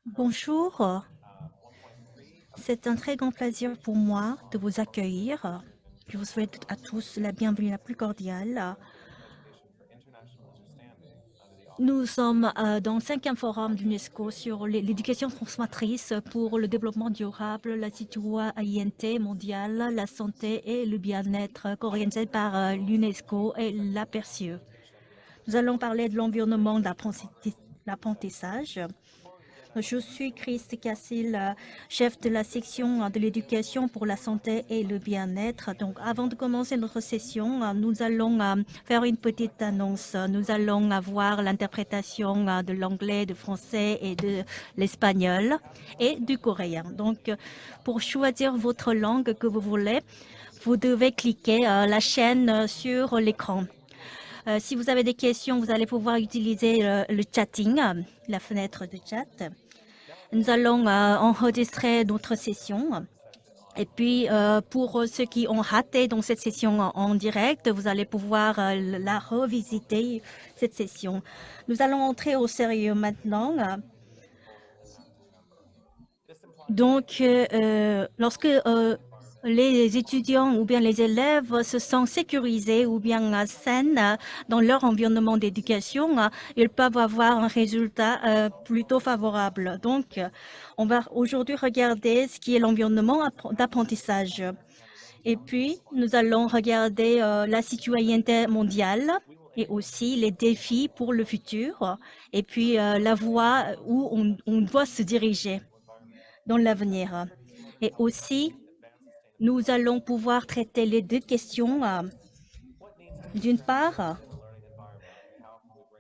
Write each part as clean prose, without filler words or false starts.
Bonjour, c'est un très grand plaisir pour moi de vous accueillir. Je vous souhaite à tous la bienvenue la plus cordiale. Nous sommes dans le 5e forum d'UNESCO sur l'éducation transformatrice pour le développement durable, la citoyenneté mondiale, la santé et le bien-être, organisé par l'UNESCO et l'APERCIE. Nous allons parler de l'environnement d'apprentissage. Je suis Chris Cassil, chef de la section de l'éducation pour la santé et le bien-être. Donc, avant de commencer notre session, nous allons faire une petite annonce. Nous allons avoir l'interprétation de l'anglais, du français et de l'espagnol et du coréen. Donc, pour choisir votre langue que vous voulez, vous devez cliquer la chaîne sur l'écran. Si vous avez des questions, vous allez pouvoir utiliser le chatting, la fenêtre de chat. Nous allons enregistrer notre session. Et puis, pour ceux qui ont raté dans cette session en direct, vous allez pouvoir la revisiter, cette session. Nous allons entrer au sérieux maintenant. Donc, lorsque les étudiants ou bien les élèves se sentent sécurisés ou bien sains dans leur environnement d'éducation, ils peuvent avoir un résultat plutôt favorable. Donc, on va aujourd'hui regarder ce qui est l'environnement d'apprentissage. Et puis, nous allons regarder la citoyenneté mondiale et aussi les défis pour le futur et puis la voie où on doit se diriger dans l'avenir. Et aussi, nous allons pouvoir traiter les deux questions. D'une part,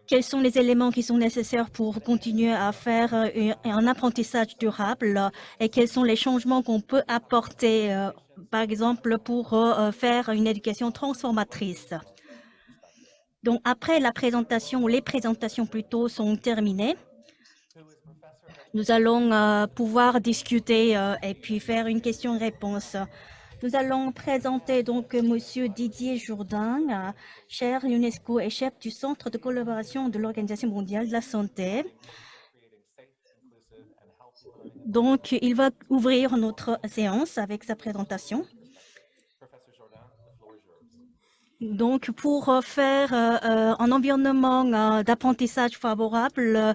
quels sont les éléments qui sont nécessaires pour continuer à faire un apprentissage durable et quels sont les changements qu'on peut apporter, par exemple, pour faire une éducation transformatrice. Donc, après la présentation, ou les présentations plutôt, sont terminées, nous allons pouvoir discuter et puis faire une question-réponse. Nous allons présenter donc Monsieur Didier Jourdain, chaire UNESCO et chef du Centre de collaboration de l'Organisation mondiale de la santé. Donc, il va ouvrir notre séance avec sa présentation. Donc, pour faire un environnement d'apprentissage favorable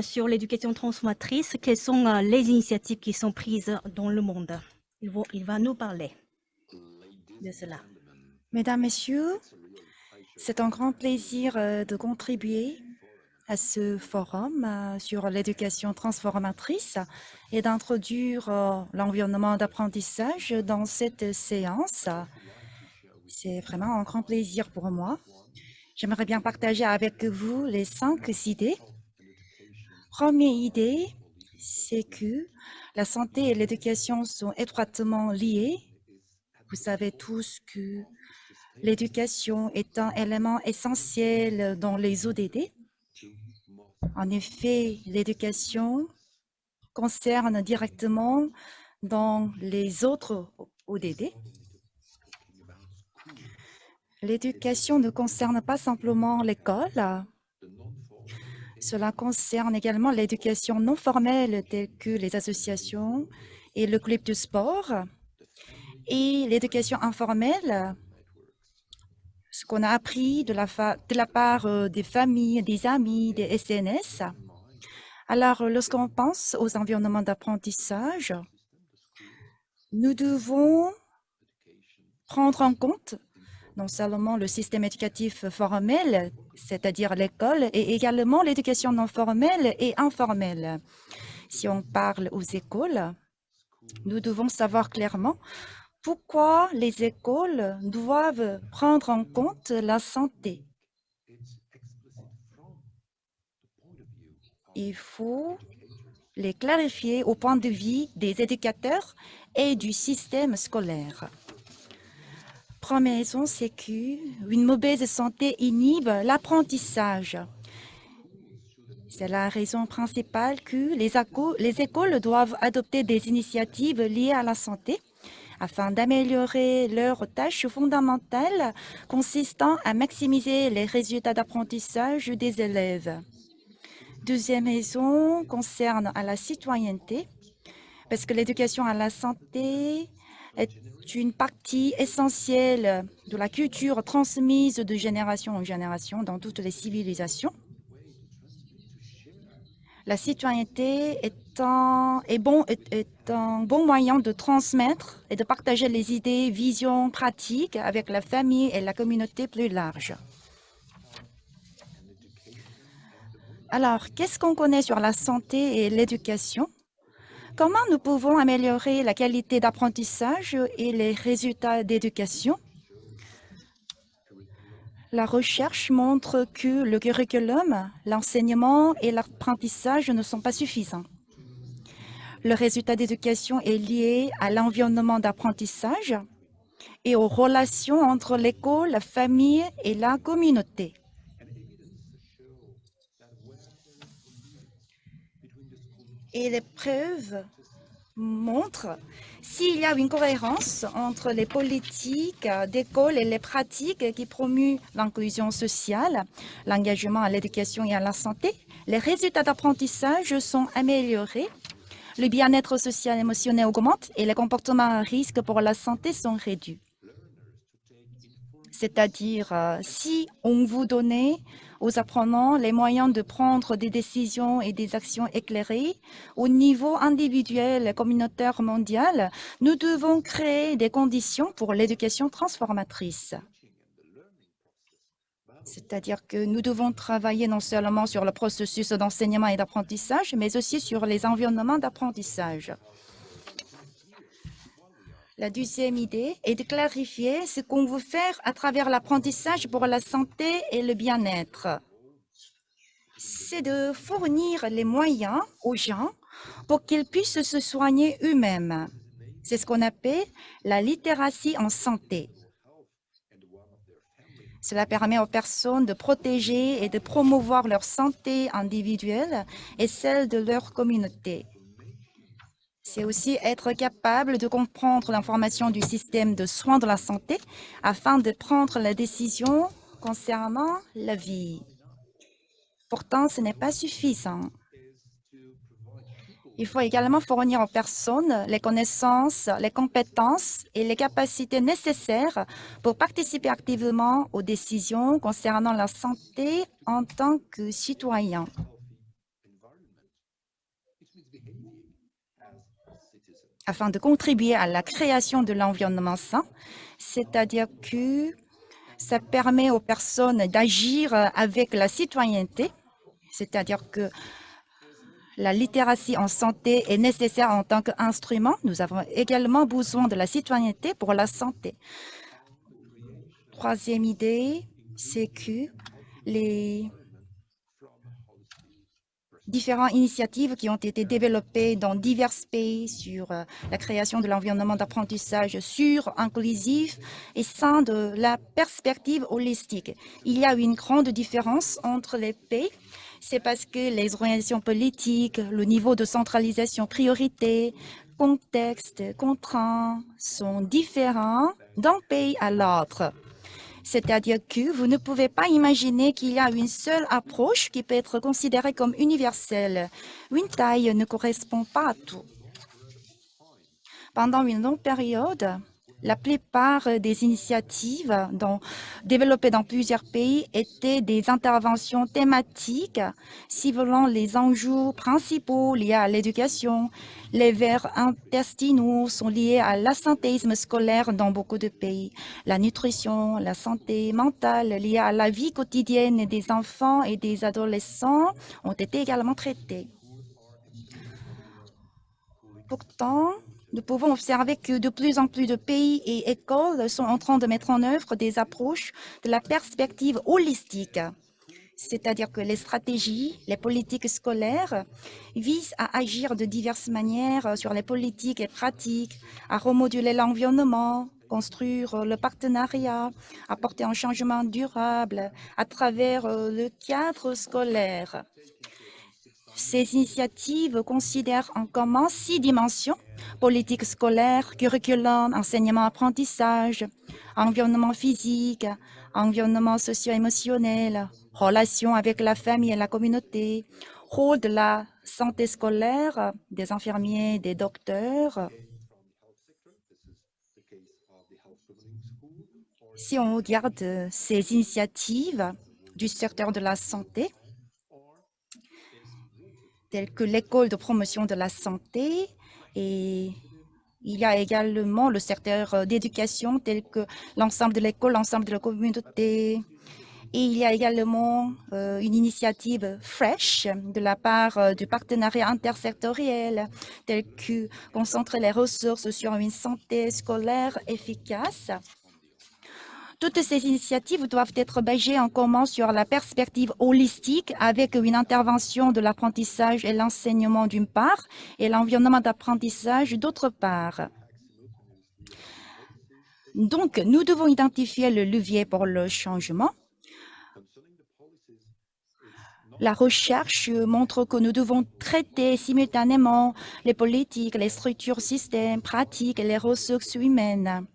sur l'éducation transformatrice, quelles sont les initiatives qui sont prises dans le monde? Il va nous parler de cela. Mesdames, Messieurs, c'est un grand plaisir de contribuer à ce forum sur l'éducation transformatrice et d'introduire l'environnement d'apprentissage dans cette séance. C'est vraiment un grand plaisir pour moi. J'aimerais bien partager avec vous les 5 idées. Première idée, c'est que la santé et l'éducation sont étroitement liées. Vous savez tous que l'éducation est un élément essentiel dans les ODD. En effet, l'éducation concerne directement dans les autres ODD. L'éducation ne concerne pas simplement l'école. Cela concerne également l'éducation non formelle telle que les associations et le club de sport. Et l'éducation informelle, ce qu'on a appris de la part des familles, des amis, des SNS. Alors, lorsqu'on pense aux environnements d'apprentissage, nous devons prendre en compte non seulement le système éducatif formel, c'est-à-dire l'école, et également l'éducation non formelle et informelle. Si on parle aux écoles, nous devons savoir clairement pourquoi les écoles doivent prendre en compte la santé. Il faut les clarifier au point de vue des éducateurs et du système scolaire. Première raison, c'est qu'une mauvaise santé inhibe l'apprentissage. C'est la raison principale que les écoles doivent adopter des initiatives liées à la santé afin d'améliorer leurs tâches fondamentales consistant à maximiser les résultats d'apprentissage des élèves. Deuxième raison concerne à la citoyenneté, parce que l'éducation à la santé est une partie essentielle de la culture transmise de génération en génération dans toutes les civilisations. La citoyenneté est un bon moyen de transmettre et de partager les idées, visions, pratiques avec la famille et la communauté plus large. Alors, qu'est-ce qu'on connaît sur la santé et l'éducation? Comment nous pouvons améliorer la qualité d'apprentissage et les résultats d'éducation? La recherche montre que le curriculum, l'enseignement et l'apprentissage ne sont pas suffisants. Le résultat d'éducation est lié à l'environnement d'apprentissage et aux relations entre l'école, la famille et la communauté. Et les preuves montrent s'il y a une cohérence entre les politiques d'école et les pratiques qui promuent l'inclusion sociale, l'engagement à l'éducation et à la santé, les résultats d'apprentissage sont améliorés, le bien-être social et émotionnel augmente et les comportements à risque pour la santé sont réduits. C'est-à-dire, si on vous donnait aux apprenants les moyens de prendre des décisions et des actions éclairées au niveau individuel, communautaire, mondial, nous devons créer des conditions pour l'éducation transformatrice. C'est-à-dire que nous devons travailler non seulement sur le processus d'enseignement et d'apprentissage, mais aussi sur les environnements d'apprentissage. La deuxième idée est de clarifier ce qu'on veut faire à travers l'apprentissage pour la santé et le bien-être. C'est de fournir les moyens aux gens pour qu'ils puissent se soigner eux-mêmes. C'est ce qu'on appelle la littératie en santé. Cela permet aux personnes de protéger et de promouvoir leur santé individuelle et celle de leur communauté. C'est aussi être capable de comprendre l'information du système de soins de la santé afin de prendre la décision concernant la vie. Pourtant, ce n'est pas suffisant. Il faut également fournir aux personnes les connaissances, les compétences et les capacités nécessaires pour participer activement aux décisions concernant la santé en tant que citoyens. Afin de contribuer à la création de l'environnement sain, c'est-à-dire que ça permet aux personnes d'agir avec la citoyenneté, c'est-à-dire que la littératie en santé est nécessaire en tant qu'instrument. Nous avons également besoin de la citoyenneté pour la santé. Troisième idée, c'est que les différentes initiatives qui ont été développées dans divers pays sur la création de l'environnement d'apprentissage sûr, inclusif et sain de la perspective holistique. Il y a une grande différence entre les pays. C'est parce que les organisations politiques, le niveau de centralisation, priorité, contexte, contraintes sont différents d'un pays à l'autre. C'est-à-dire que vous ne pouvez pas imaginer qu'il y a une seule approche qui peut être considérée comme universelle. Une taille ne correspond pas à tout. Pendant une longue période, la plupart des initiatives développées dans plusieurs pays étaient des interventions thématiques ciblant les enjeux principaux liés à l'éducation. Les vers intestinaux sont liés à l'absentéisme scolaire dans beaucoup de pays. La nutrition, la santé mentale liée à la vie quotidienne des enfants et des adolescents ont été également traitées. Pourtant, nous pouvons observer que de plus en plus de pays et écoles sont en train de mettre en œuvre des approches de la perspective holistique. C'est-à-dire que les stratégies, les politiques scolaires visent à agir de diverses manières sur les politiques et pratiques, à remoduler l'environnement, construire le partenariat, apporter un changement durable à travers le cadre scolaire. Ces initiatives considèrent en commun 6 dimensions: politique scolaire, curriculum, enseignement-apprentissage, environnement physique, environnement socio-émotionnel, relations avec la famille et la communauté, rôle de la santé scolaire, des infirmiers, des docteurs. Si on regarde ces initiatives du secteur de la santé, telles que l'école de promotion de la santé, et il y a également le secteur d'éducation, tel que l'ensemble de l'école, l'ensemble de la communauté. Et il y a également une initiative Fresh de la part du partenariat intersectoriel, tel que concentrer les ressources sur une santé scolaire efficace. Toutes ces initiatives doivent être basées en commun sur la perspective holistique avec une intervention de l'apprentissage et l'enseignement d'une part et l'environnement d'apprentissage d'autre part. Donc, nous devons identifier le levier pour le changement. La recherche montre que nous devons traiter simultanément les politiques, les structures, systèmes, pratiques et les ressources humaines.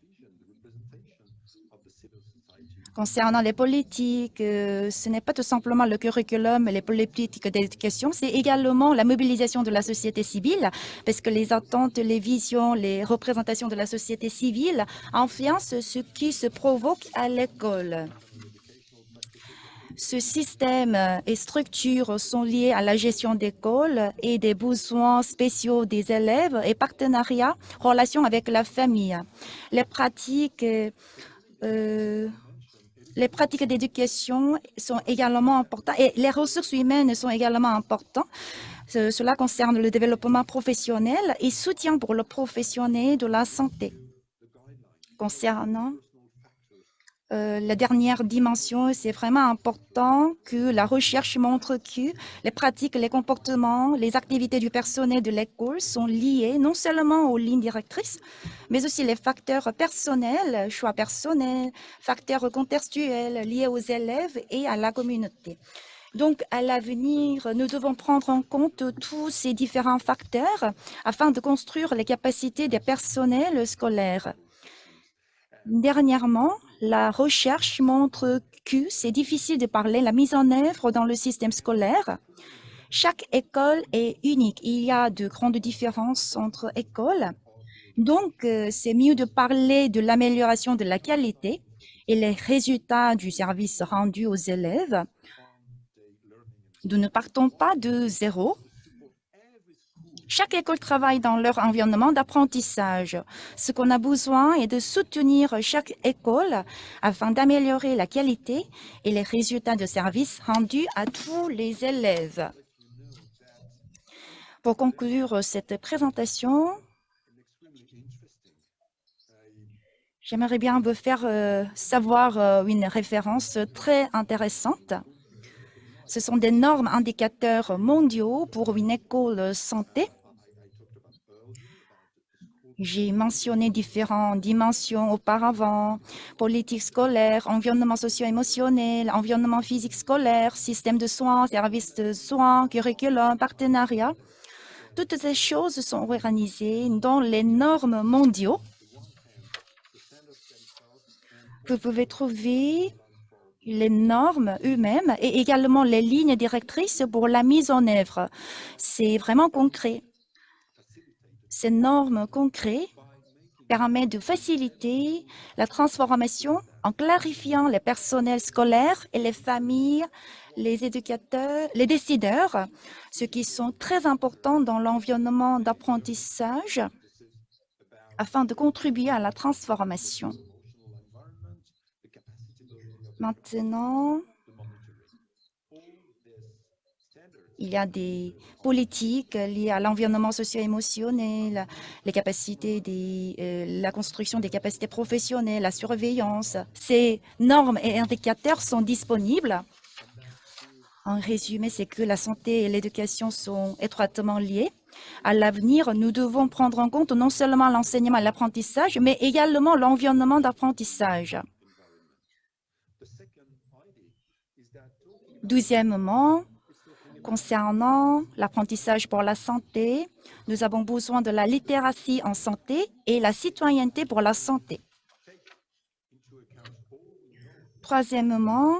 Concernant les politiques, ce n'est pas tout simplement le curriculum et les politiques d'éducation, c'est également la mobilisation de la société civile, parce que les attentes, les visions, les représentations de la société civile influencent ce qui se provoque à l'école. Ce système et structures sont liés à la gestion d'école et des besoins spéciaux des élèves et partenariat, relation avec la famille. Les pratiques d'éducation sont également importantes et les ressources humaines sont également importantes. Cela concerne le développement professionnel et soutien pour le professionnel de la santé. Concernant la dernière dimension, c'est vraiment important que la recherche montre que les pratiques, les comportements, les activités du personnel de l'école sont liées non seulement aux lignes directrices, mais aussi les facteurs personnels, choix personnels, facteurs contextuels liés aux élèves et à la communauté. Donc, à l'avenir, nous devons prendre en compte tous ces différents facteurs afin de construire les capacités des personnels scolaires. Dernièrement, la recherche montre que c'est difficile de parler la mise en œuvre dans le système scolaire. Chaque école est unique. Il y a de grandes différences entre écoles. Donc, c'est mieux de parler de l'amélioration de la qualité et les résultats du service rendu aux élèves. Nous ne partons pas de zéro. Chaque école travaille dans leur environnement d'apprentissage. Ce qu'on a besoin est de soutenir chaque école afin d'améliorer la qualité et les résultats de service rendus à tous les élèves. Pour conclure cette présentation, j'aimerais bien vous faire savoir une référence très intéressante. Ce sont des normes indicateurs mondiaux pour une école santé. J'ai mentionné différentes dimensions auparavant, politique scolaire, environnement socio-émotionnel, environnement physique scolaire, système de soins, service de soins, curriculum, partenariat. Toutes ces choses sont organisées dans les normes mondiaux. Vous pouvez trouver les normes eux-mêmes et également les lignes directrices pour la mise en œuvre. C'est vraiment concret. Ces normes concrètes permettent de faciliter la transformation en clarifiant les personnels scolaires et les familles, les éducateurs, les décideurs, ce qui sont très importants dans l'environnement d'apprentissage afin de contribuer à la transformation. Maintenant, il y a des politiques liées à l'environnement socio-émotionnel, les capacités la construction des capacités professionnelles, la surveillance. Ces normes et indicateurs sont disponibles. En résumé, c'est que la santé et l'éducation sont étroitement liées. À l'avenir, nous devons prendre en compte non seulement l'enseignement et l'apprentissage, mais également l'environnement d'apprentissage. Deuxièmement, concernant l'apprentissage pour la santé, nous avons besoin de la littératie en santé et la citoyenneté pour la santé. Troisièmement,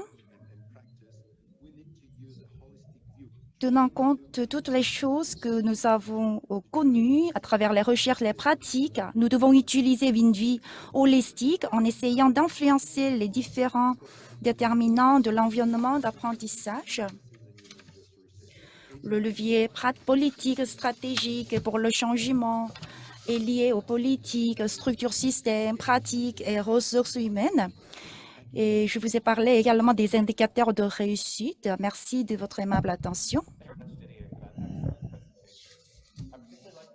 tenant compte de toutes les choses que nous avons connues à travers les recherches, les pratiques, nous devons utiliser une vie holistique en essayant d'influencer les différents déterminants de l'environnement d'apprentissage. Le levier politique stratégique pour le changement est lié aux politiques, structures, systèmes, pratiques et ressources humaines. Et je vous ai parlé également des indicateurs de réussite. Merci de votre aimable attention.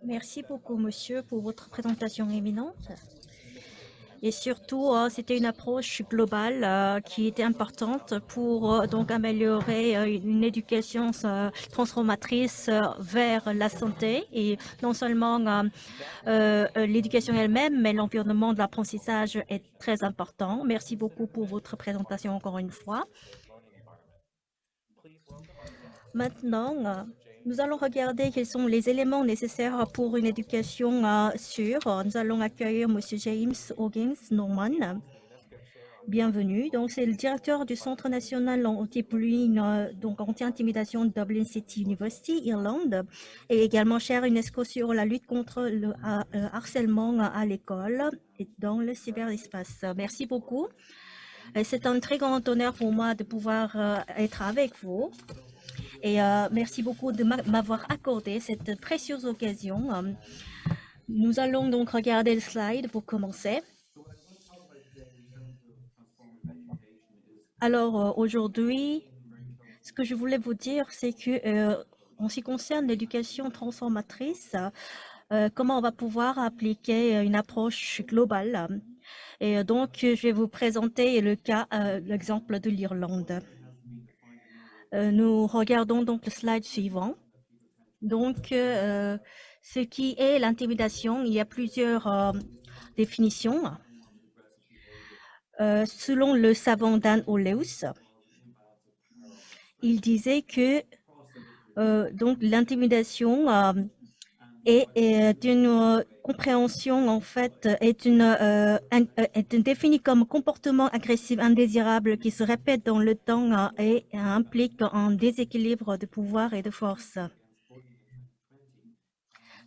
Merci beaucoup, monsieur, pour votre présentation éminente. Et surtout, c'était une approche globale qui était importante pour donc améliorer une éducation transformatrice vers la santé et non seulement l'éducation elle-même, mais l'environnement de l'apprentissage est très important. Merci beaucoup pour votre présentation encore une fois. Maintenant, nous allons regarder quels sont les éléments nécessaires pour une éducation sûre. Nous allons accueillir M. James Hoggins Norman. Bienvenue. Donc, c'est le directeur du Centre national anti-bullying, donc anti-intimidation de Dublin City University, Irlande, et également cher UNESCO sur la lutte contre le harcèlement à l'école et dans le cyberespace. Merci beaucoup. C'est un très grand honneur pour moi de pouvoir être avec vous. Et merci beaucoup de m'avoir accordé cette précieuse occasion. Nous allons donc regarder le slide pour commencer. Alors aujourd'hui, ce que je voulais vous dire, c'est que en ce qui concerne l'éducation transformatrice, comment on va pouvoir appliquer une approche globale. Et donc, je vais vous présenter l'exemple de l'Irlande. Nous regardons donc le slide suivant. Donc, ce qui est l'intimidation, il y a plusieurs définitions. Selon le savant Dan Oleus, il disait que donc l'intimidation est une compréhension en fait est définie comme comportement agressif indésirable qui se répète dans le temps et implique un déséquilibre de pouvoir et de force.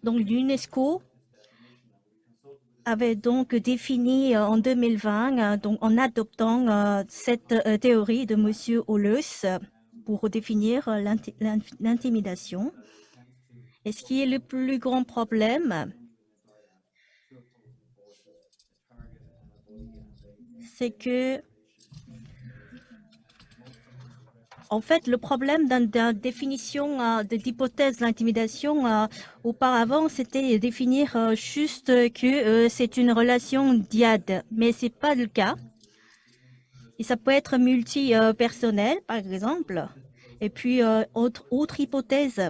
Donc l'UNESCO avait donc défini en 2020, donc en adoptant cette théorie de M. Oleus pour définir l'intimidation. Et ce qui est le plus grand problème, c'est que, en fait, le problème dans la définition de l'hypothèse d'intimidation auparavant, c'était définir juste que c'est une relation dyade, mais ce n'est pas le cas. Et ça peut être multi-personnel, par exemple. Et puis, autre hypothèse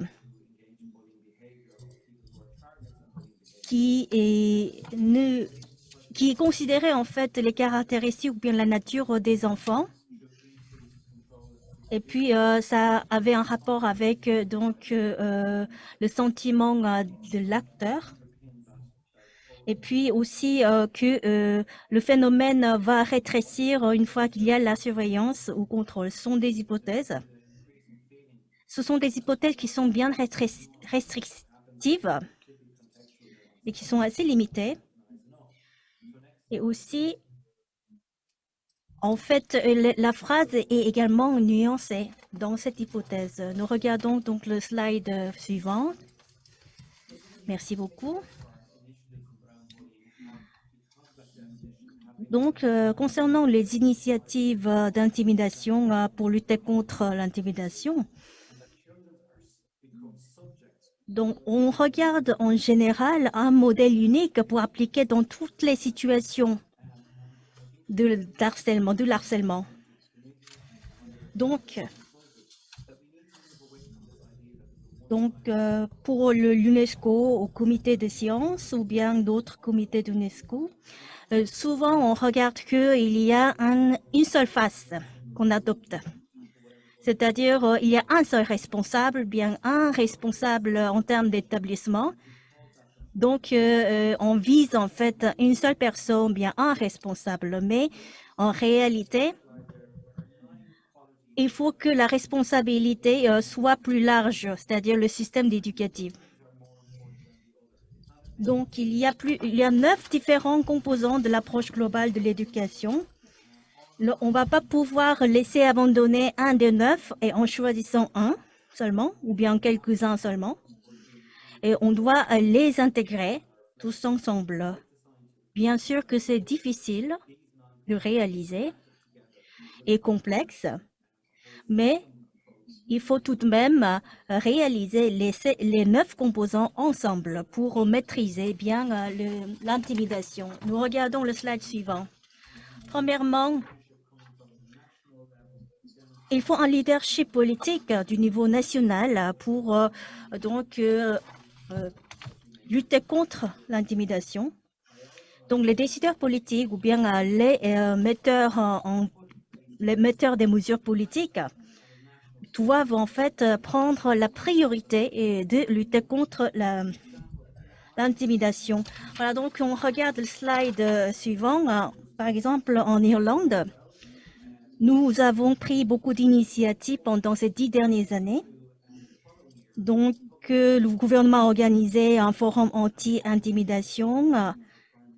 qui considérait en fait les caractéristiques ou bien la nature des enfants. Et puis, ça avait un rapport avec le sentiment de l'acteur. Et puis aussi que le phénomène va rétrécir une fois qu'il y a la surveillance ou contrôle. Ce sont des hypothèses. Ce sont des hypothèses qui sont bien restrictives et qui sont assez limitées. Et aussi, en fait, la phrase est également nuancée dans cette hypothèse. Nous regardons donc le slide suivant. Merci beaucoup. Donc, concernant les initiatives d'intimidation pour lutter contre l'intimidation, donc on regarde en général un modèle unique pour appliquer dans toutes les situations de l'harcèlement. Donc pour l'UNESCO, au comité de sciences ou bien d'autres comités d'UNESCO, souvent on regarde qu'il y a une seule face qu'on adopte. C'est-à-dire il y a un seul responsable, bien un responsable en termes d'établissement. Donc, on vise en fait une seule personne, bien un responsable. Mais en réalité, il faut que la responsabilité soit plus large, c'est-à-dire le système éducatif. Donc, il y a 9 différents composants de l'approche globale de l'éducation. On ne va pas pouvoir laisser abandonner un des 9 et en choisissant un seulement, ou bien quelques-uns seulement. Et on doit les intégrer tous ensemble. Bien sûr que c'est difficile de réaliser et complexe, mais il faut tout de même réaliser les 9 composants ensemble pour maîtriser bien l'intimidation. Nous regardons le slide suivant. Premièrement, il faut un leadership politique du niveau national pour lutter contre l'intimidation. Donc, les décideurs politiques ou bien les metteurs des mesures politiques doivent en fait prendre la priorité et de lutter contre l'intimidation. Voilà, donc on regarde le slide suivant. Par exemple, en Irlande, nous avons pris beaucoup d'initiatives pendant ces 10 dernières années. Donc, le gouvernement a organisé un forum anti-intimidation.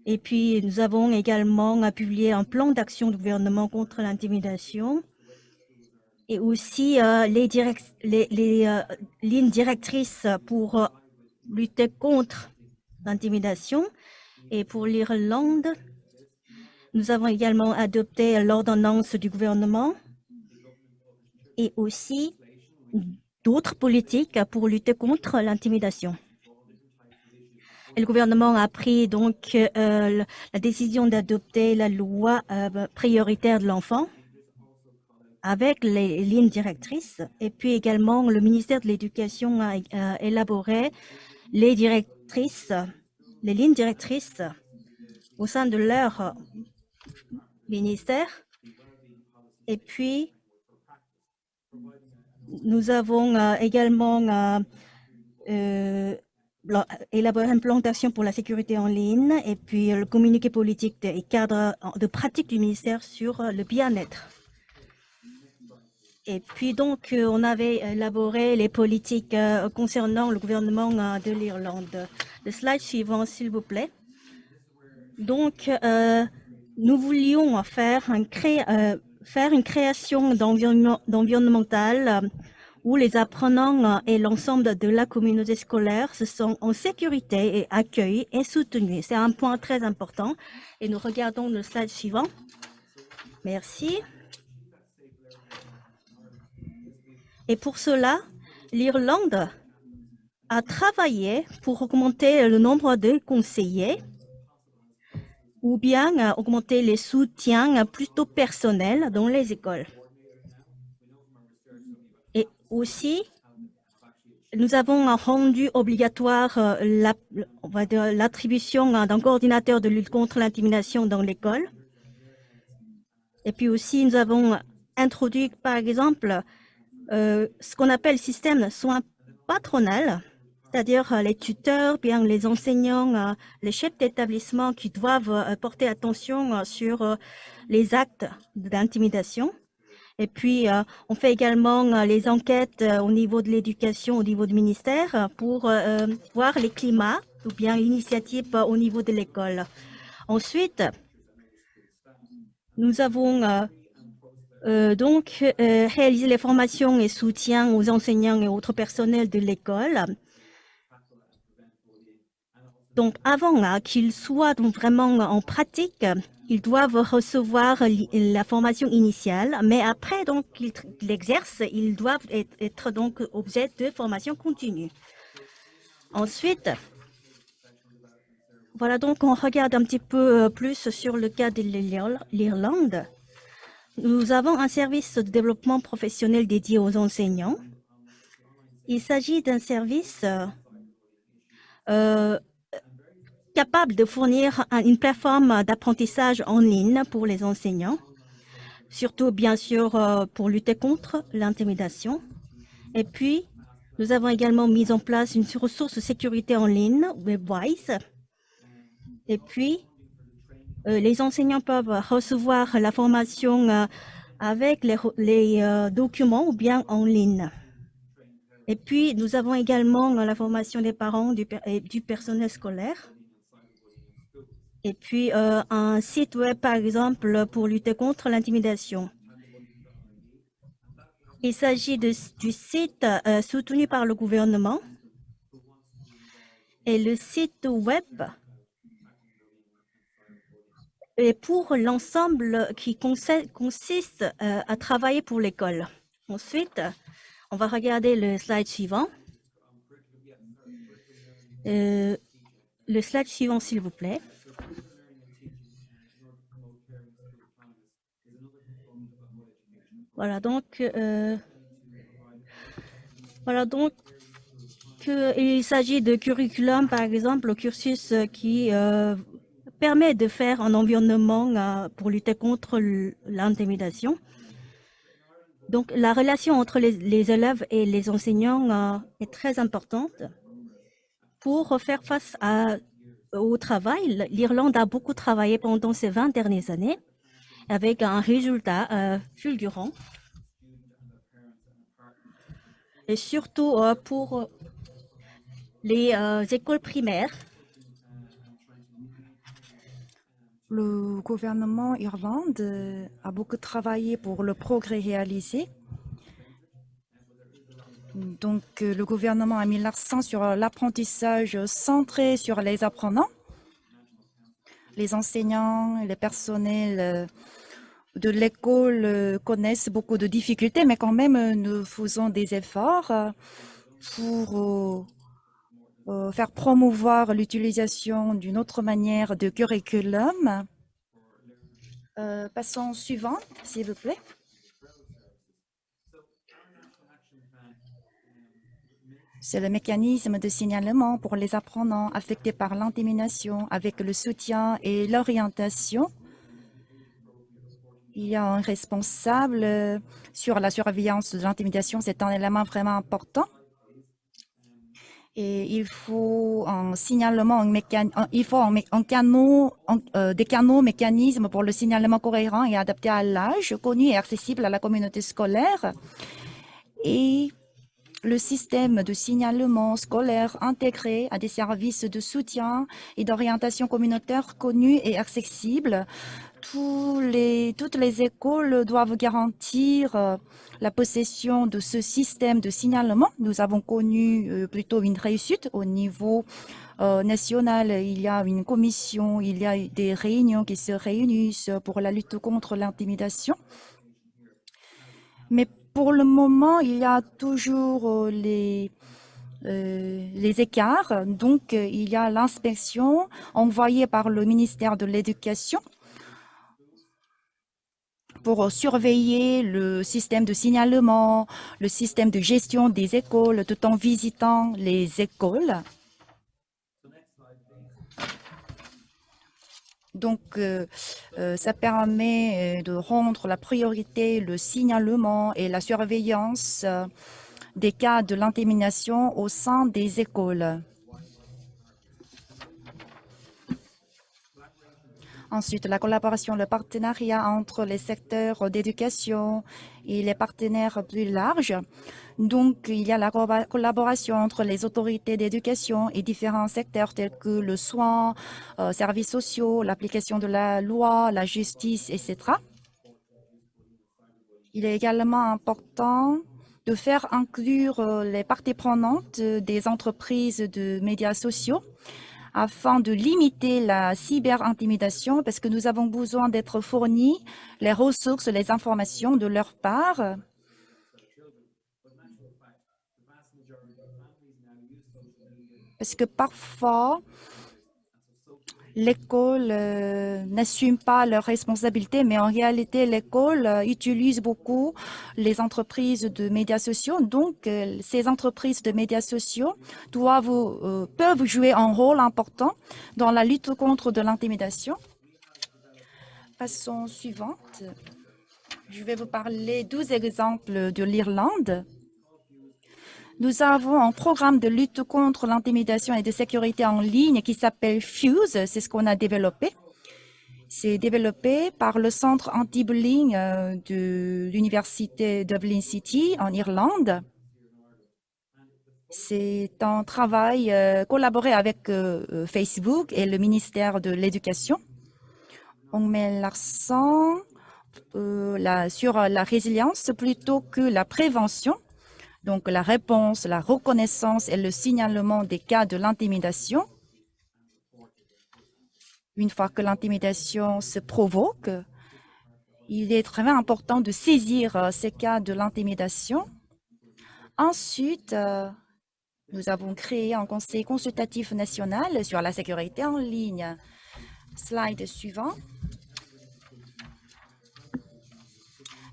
Et puis, nous avons également publié un plan d'action du gouvernement contre l'intimidation et aussi les lignes directrices pour lutter contre l'intimidation. Et pour l'Irlande, nous avons également adopté l'ordonnance du gouvernement et aussi d'autres politiques pour lutter contre l'intimidation. Et le gouvernement a pris donc la décision d'adopter la loi prioritaire de l'enfant avec les lignes directrices. Et puis également, le ministère de l'Éducation a élaboré les lignes directrices au sein de leur ministère. Et puis, nous avons également élaborer un plan d'action pour la sécurité en ligne et puis le communiqué politique et cadre de pratique du ministère sur le bien-être. Et puis donc, on avait élaboré les politiques concernant le gouvernement de l'Irlande. Le slide suivant, s'il vous plaît. Donc, nous voulions faire une création d'environnementale où les apprenants et l'ensemble de la communauté scolaire se sont en sécurité et accueillis et soutenus. C'est un point très important. Et nous regardons le slide suivant. Merci. Et pour cela, l'Irlande a travaillé pour augmenter le nombre de conseillers ou bien augmenter les soutiens plutôt personnels dans les écoles. Et aussi, nous avons rendu obligatoire l'attribution d'un coordinateur de lutte contre l'intimidation dans l'école. Et puis aussi, nous avons introduit, par exemple, ce qu'on appelle le système de soins patronal, c'est-à-dire les tuteurs, bien les enseignants, les chefs d'établissement qui doivent porter attention sur les actes d'intimidation. Et puis, on fait également les enquêtes au niveau de l'éducation, au niveau du ministère, pour voir les climats ou bien l'initiative au niveau de l'école. Ensuite, nous avons réalisé les formations et soutiens aux enseignants et autres personnels de l'école. Donc, avant qu'ils soient donc vraiment en pratique, ils doivent recevoir la formation initiale, mais après donc qu'ils l'exercent, ils doivent être donc objet de formation continue. Ensuite, voilà, donc on regarde un petit peu plus sur le cas de l'Irlande. Nous avons un service de développement professionnel dédié aux enseignants. Il s'agit d'un service capable de fournir une plateforme d'apprentissage en ligne pour les enseignants, surtout bien sûr pour lutter contre l'intimidation. Et puis, nous avons également mis en place une ressource de sécurité en ligne, WebWise. Et puis, les enseignants peuvent recevoir la formation avec les documents ou bien en ligne. Et puis, nous avons également la formation des parents et du personnel scolaire. Et puis, un site web, par exemple, pour lutter contre l'intimidation. Il s'agit du site soutenu par le gouvernement. Et le site web est pour l'ensemble qui consiste à travailler pour l'école. Ensuite, on va regarder le slide suivant. Le slide suivant, s'il vous plaît. Voilà, donc, il s'agit de curriculum, par exemple, le cursus qui permet de faire un environnement pour lutter contre l'intimidation. Donc, la relation entre les élèves et les enseignants est très importante. Pour faire face au travail, l'Irlande a beaucoup travaillé pendant ces 20 dernières années avec un résultat fulgurant. Et surtout pour les écoles primaires. Le gouvernement irlandais a beaucoup travaillé pour le progrès réalisé. Donc, le gouvernement a mis l'accent sur l'apprentissage centré sur les apprenants. Les enseignants et les personnels de l'école connaissent beaucoup de difficultés, mais quand même, nous faisons des efforts pour faire promouvoir l'utilisation d'une autre manière de curriculum. Passons suivante, s'il vous plaît. C'est le mécanisme de signalement pour les apprenants affectés par l'intimidation avec le soutien et l'orientation. Il y a un responsable sur la surveillance de l'intimidation, c'est un élément vraiment important. Et il faut un signalement, il faut des canaux, mécanismes pour le signalement cohérent et adapté à l'âge, connu et accessible à la communauté scolaire. Et le système de signalement scolaire intégré à des services de soutien et d'orientation communautaire connus et accessibles. Toutes les écoles doivent garantir la possession de ce système de signalement. Nous avons connu plutôt une réussite au niveau national. Il y a une commission, il y a des réunions qui se réunissent pour la lutte contre l'intimidation. Mais pour le moment, il y a toujours les écarts. Donc, il y a l'inspection envoyée par le ministère de l'Éducation pour surveiller le système de signalement, le système de gestion des écoles, tout en visitant les écoles. Donc, ça permet de rendre la priorité, le signalement et la surveillance des cas de l'intimidation au sein des écoles. Ensuite, la collaboration, le partenariat entre les secteurs d'éducation et les partenaires plus larges. Donc, il y a la collaboration entre les autorités d'éducation et différents secteurs tels que le soin, services sociaux, l'application de la loi, la justice, etc. Il est également important de faire inclure les parties prenantes des entreprises de médias sociaux afin de limiter la cyberintimidation, parce que nous avons besoin d'être fournis les ressources, les informations de leur part. Parce que parfois, l'école n'assume pas leurs responsabilités, mais en réalité, l'école utilise beaucoup les entreprises de médias sociaux. Donc, ces entreprises de médias sociaux peuvent jouer un rôle important dans la lutte contre de l'intimidation. Passons suivante. Je vais vous parler 12 exemples de l'Irlande. Nous avons un programme de lutte contre l'intimidation et de sécurité en ligne qui s'appelle FUSE, c'est ce qu'on a développé. C'est développé par le centre anti-bullying de l'université Dublin City en Irlande. C'est un travail collaboré avec Facebook et le ministère de l'Éducation. On met l'accent sur la résilience plutôt que la prévention. Donc, la réponse, la reconnaissance et le signalement des cas de l'intimidation. Une fois que l'intimidation se provoque, il est très important de saisir ces cas de l'intimidation. Ensuite, nous avons créé un conseil consultatif national sur la sécurité en ligne. Slide suivant.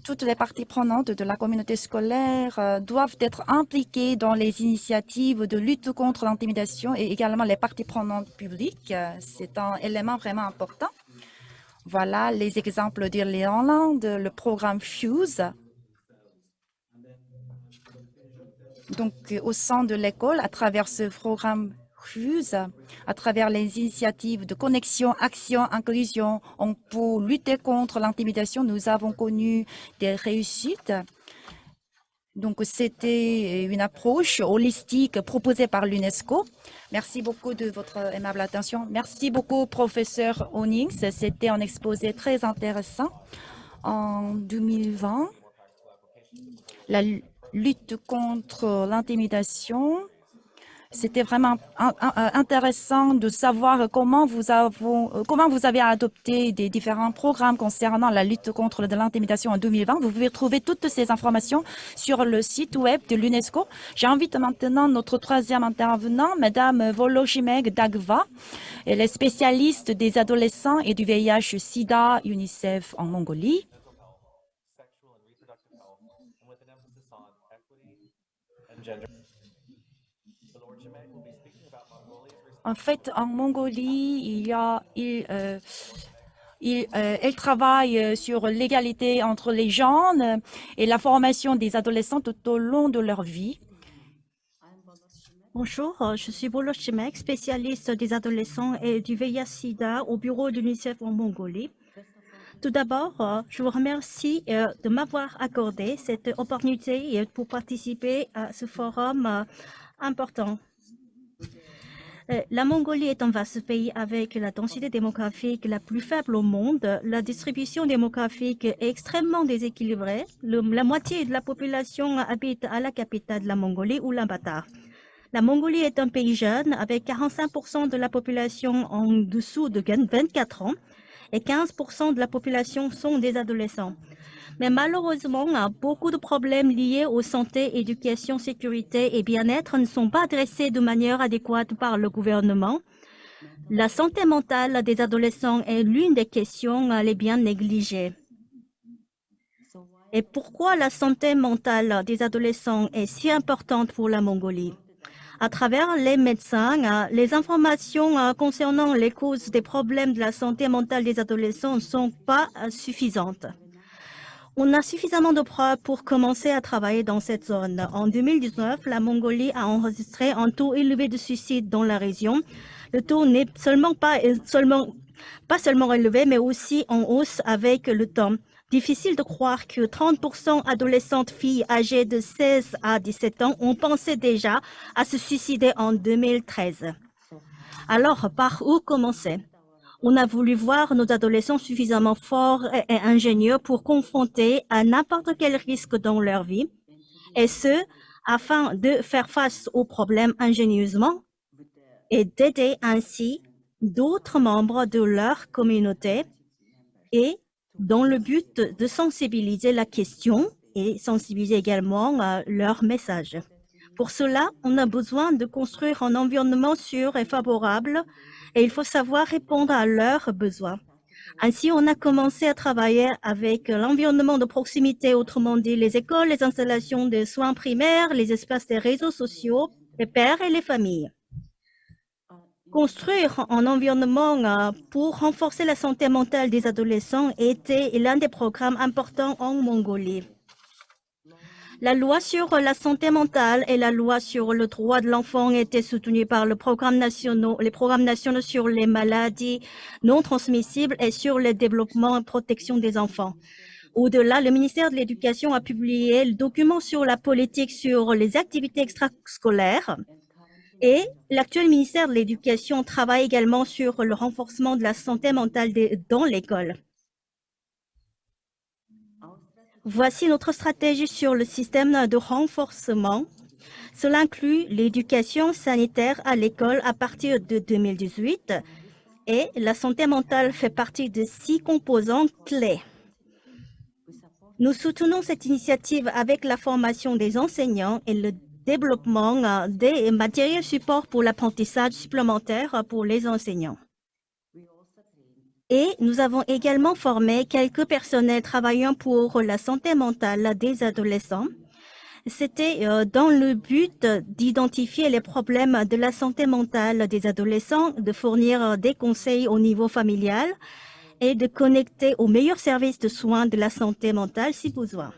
Toutes les parties prenantes de la communauté scolaire doivent être impliquées dans les initiatives de lutte contre l'intimidation et également les parties prenantes publiques. C'est un élément vraiment important. Voilà les exemples d'Irlande, le programme FUSE. Donc, au sein de l'école, à travers ce programme FUSE, à travers les initiatives de connexion, action, inclusion, pour lutter contre l'intimidation, nous avons connu des réussites. Donc, c'était une approche holistique proposée par l'UNESCO. Merci beaucoup de votre aimable attention. Merci beaucoup, professeur Onyx. C'était un exposé très intéressant. En 2020, la lutte contre l'intimidation, c'était vraiment intéressant de savoir comment vous avez adopté des différents programmes concernant la lutte contre l'intimidation en 2020. Vous pouvez trouver toutes ces informations sur le site web de l'UNESCO. J'invite maintenant notre troisième intervenant, Madame Voloshimek Dagva. Elle est spécialiste des adolescents et du VIH/SIDA UNICEF en Mongolie. En fait, en Mongolie, elle travaille sur l'égalité entre les genres et la formation des adolescents tout au long de leur vie. Bonjour, je suis Voloshimek, spécialiste des adolescents et du VIH/SIDA au bureau de l'UNICEF en Mongolie. Tout d'abord, je vous remercie de m'avoir accordé cette opportunité pour participer à ce forum important. La Mongolie est un vaste pays avec la densité démographique la plus faible au monde. La distribution démographique est extrêmement déséquilibrée. La moitié de la population habite à la capitale de la Mongolie, Ulaanbaatar. La Mongolie est un pays jeune avec 45% de la population en dessous de 24 ans et 15% de la population sont des adolescents. Mais malheureusement, beaucoup de problèmes liés aux santé, éducation, sécurité et bien-être ne sont pas adressés de manière adéquate par le gouvernement. La santé mentale des adolescents est l'une des questions les bien négligées. Et pourquoi la santé mentale des adolescents est si importante pour la Mongolie? À travers les médecins, les informations concernant les causes des problèmes de la santé mentale des adolescents ne sont pas suffisantes. On a suffisamment de preuves pour commencer à travailler dans cette zone. En 2019, la Mongolie a enregistré un taux élevé de suicide dans la région. Le taux n'est pas seulement élevé, mais aussi en hausse avec le temps. Difficile de croire que 30% adolescentes filles âgées de 16 à 17 ans ont pensé déjà à se suicider en 2013. Alors, par où commencer? On a voulu voir nos adolescents suffisamment forts et ingénieux pour confronter à n'importe quel risque dans leur vie, et ce, afin de faire face aux problèmes ingénieusement et d'aider ainsi d'autres membres de leur communauté et dans le but de sensibiliser la question et sensibiliser également leur message. Pour cela, on a besoin de construire un environnement sûr et favorable et il faut savoir répondre à leurs besoins. Ainsi, on a commencé à travailler avec l'environnement de proximité, autrement dit les écoles, les installations de soins primaires, les espaces des réseaux sociaux, les pères et les familles. Construire un environnement pour renforcer la santé mentale des adolescents était l'un des programmes importants en Mongolie. La loi sur la santé mentale et la loi sur le droit de l'enfant étaient soutenues par les programmes nationaux sur les maladies non transmissibles et sur le développement et protection des enfants. Au-delà, le ministère de l'Éducation a publié le document sur la politique sur les activités extrascolaires et l'actuel ministère de l'Éducation travaille également sur le renforcement de la santé mentale dans l'école. Voici notre stratégie sur le système de renforcement. Cela inclut l'éducation sanitaire à l'école à partir de 2018 et la santé mentale fait partie de 6 composants clés. Nous soutenons cette initiative avec la formation des enseignants et le développement des matériels support pour l'apprentissage supplémentaire pour les enseignants. Et nous avons également formé quelques personnels travaillant pour la santé mentale des adolescents. C'était dans le but d'identifier les problèmes de la santé mentale des adolescents, de fournir des conseils au niveau familial et de connecter aux meilleurs services de soins de la santé mentale si besoin.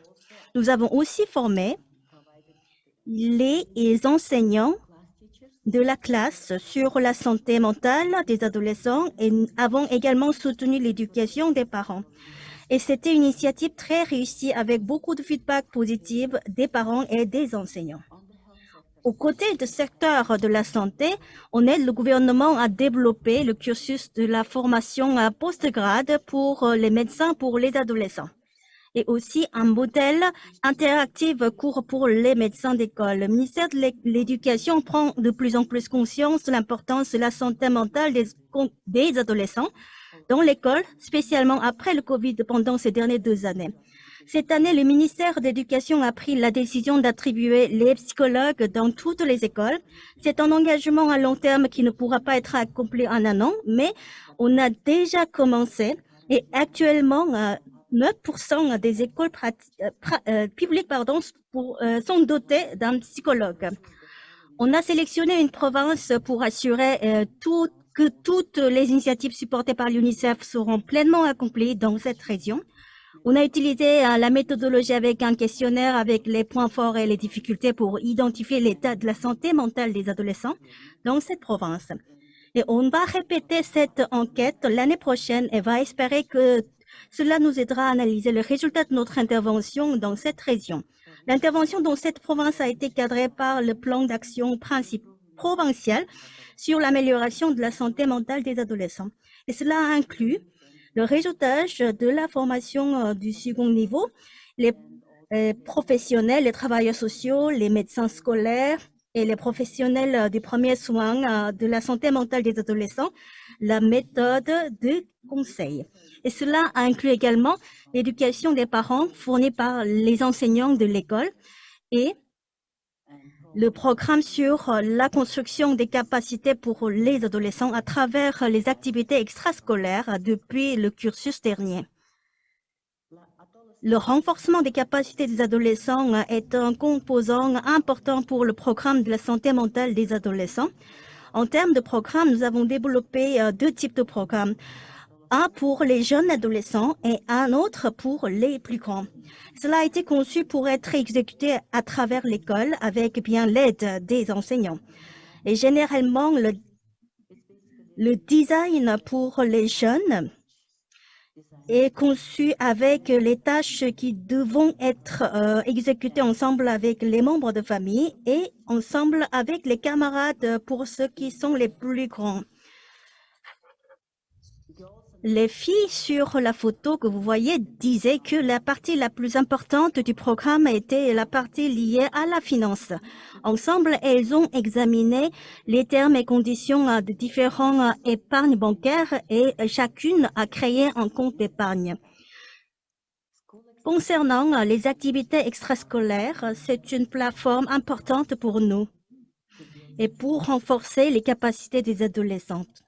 Nous avons aussi formé les enseignants de la classe sur la santé mentale des adolescents et avons également soutenu l'éducation des parents. Et c'était une initiative très réussie avec beaucoup de feedback positif des parents et des enseignants. Aux côtés du secteur de la santé, on aide le gouvernement à développer le cursus de la formation à post-grade pour les médecins pour les adolescents. Et aussi un modèle interactif court pour les médecins d'école. Le ministère de l'Éducation prend de plus en plus conscience de l'importance de la santé mentale des adolescents dans l'école, spécialement après le Covid pendant ces dernières 2 années. Cette année, le ministère de l'Éducation a pris la décision d'attribuer les psychologues dans toutes les écoles. C'est un engagement à long terme qui ne pourra pas être accompli en un an, mais on a déjà commencé et actuellement, 9% des écoles publiques sont dotées d'un psychologue. On a sélectionné une province pour assurer que toutes les initiatives supportées par l'UNICEF seront pleinement accomplies dans cette région. On a utilisé la méthodologie avec un questionnaire avec les points forts et les difficultés pour identifier l'état de la santé mentale des adolescents dans cette province. Et on va répéter cette enquête l'année prochaine et va espérer que cela nous aidera à analyser le résultat de notre intervention dans cette région. L'intervention dans cette province a été cadrée par le plan d'action provincial sur l'amélioration de la santé mentale des adolescents. Et cela inclut le réseautage de la formation du second niveau, les professionnels, les travailleurs sociaux, les médecins scolaires et les professionnels des premiers soins de la santé mentale des adolescents, la méthode de conseil. Et cela inclut également l'éducation des parents fournie par les enseignants de l'école et le programme sur la construction des capacités pour les adolescents à travers les activités extrascolaires depuis le cursus dernier. Le renforcement des capacités des adolescents est un composant important pour le programme de la santé mentale des adolescents. En termes de programme, nous avons développé 2 types de programmes. Un pour les jeunes adolescents et un autre pour les plus grands. Cela a été conçu pour être exécuté à travers l'école avec bien l'aide des enseignants. Et généralement, le design pour les jeunes est conçu avec les tâches qui devront être exécutées ensemble avec les membres de famille et ensemble avec les camarades pour ceux qui sont les plus grands. Les filles sur la photo que vous voyez disaient que la partie la plus importante du programme était la partie liée à la finance. Ensemble, elles ont examiné les termes et conditions de différents épargnes bancaires et chacune a créé un compte d'épargne. Concernant les activités extrascolaires, c'est une plateforme importante pour nous et pour renforcer les capacités des adolescentes.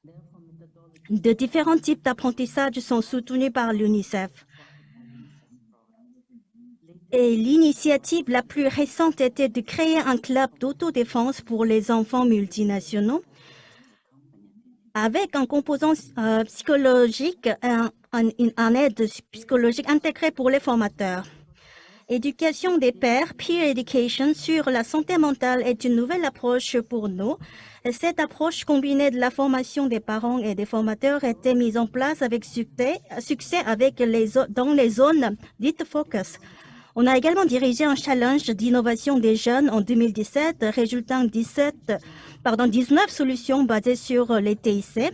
De différents types d'apprentissage sont soutenus par l'UNICEF. Et l'initiative la plus récente était de créer un club d'autodéfense pour les enfants multinationaux avec un composant psychologique, un aide psychologique intégré pour les formateurs. Éducation des pairs, peer education sur la santé mentale est une nouvelle approche pour nous. Cette approche combinée de la formation des parents et des formateurs a été mise en place avec succès dans les zones dites focus. On a également dirigé un challenge d'innovation des jeunes en 2017, résultant 19 solutions basées sur les TIC,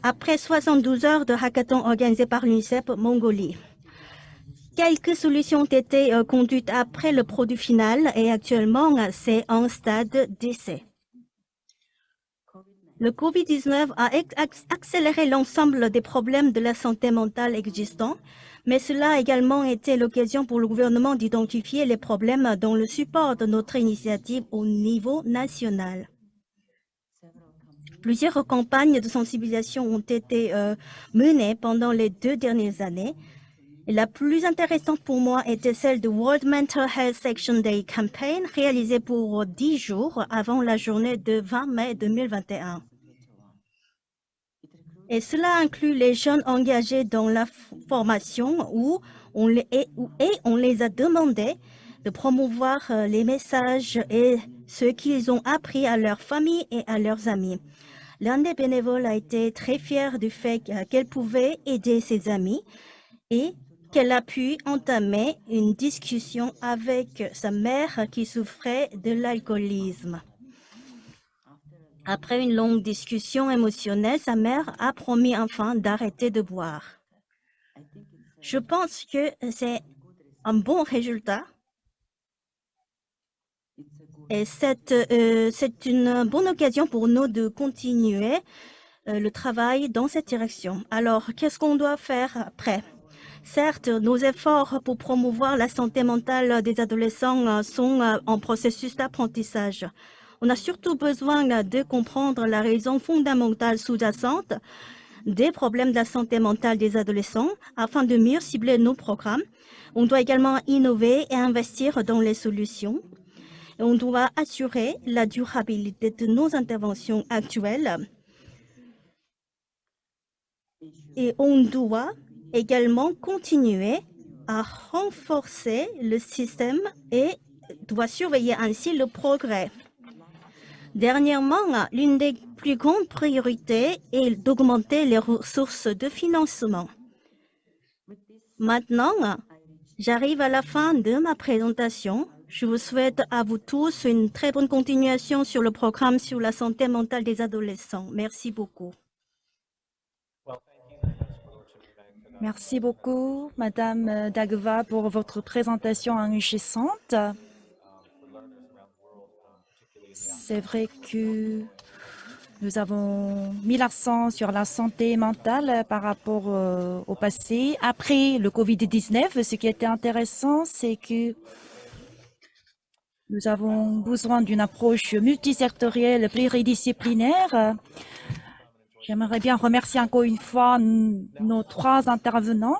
après 72 heures de hackathon organisé par l'UNICEF Mongolie. Quelques solutions ont été conduites après le produit final et actuellement, c'est en stade d'essai. Le COVID-19 a accéléré l'ensemble des problèmes de la santé mentale existants, mais cela a également été l'occasion pour le gouvernement d'identifier les problèmes dans le support de notre initiative au niveau national. Plusieurs campagnes de sensibilisation ont été menées pendant les 2 dernières années. La plus intéressante pour moi était celle du World Mental Health Section Day Campaign, réalisée pour 10 jours avant la journée de 20 mai 2021. Et cela inclut les jeunes engagés dans la formation où on les a demandé de promouvoir les messages et ce qu'ils ont appris à leur famille et à leurs amis. L'un des bénévoles a été très fier du fait qu'elle pouvait aider ses amis et qu'elle a pu entamer une discussion avec sa mère qui souffrait de l'alcoolisme. Après une longue discussion émotionnelle, sa mère a promis enfin d'arrêter de boire. Je pense que c'est un bon résultat et c'est une bonne occasion pour nous de continuer le travail dans cette direction. Alors, qu'est-ce qu'on doit faire après? Certes, nos efforts pour promouvoir la santé mentale des adolescents sont en processus d'apprentissage. On a surtout besoin de comprendre la raison fondamentale sous-jacente des problèmes de la santé mentale des adolescents afin de mieux cibler nos programmes. On doit également innover et investir dans les solutions. Et on doit assurer la durabilité de nos interventions actuelles. Et on doit également continuer à renforcer le système et doit surveiller ainsi le progrès. Dernièrement, l'une des plus grandes priorités est d'augmenter les ressources de financement. Maintenant, j'arrive à la fin de ma présentation. Je vous souhaite à vous tous une très bonne continuation sur le programme sur la santé mentale des adolescents. Merci beaucoup. Merci beaucoup, Madame Dagva, pour votre présentation enrichissante. C'est vrai que nous avons mis l'accent sur la santé mentale par rapport au passé. Après le COVID-19, ce qui était intéressant, c'est que nous avons besoin d'une approche multisectorielle, pluridisciplinaire. J'aimerais bien remercier encore une fois nos 3 intervenants.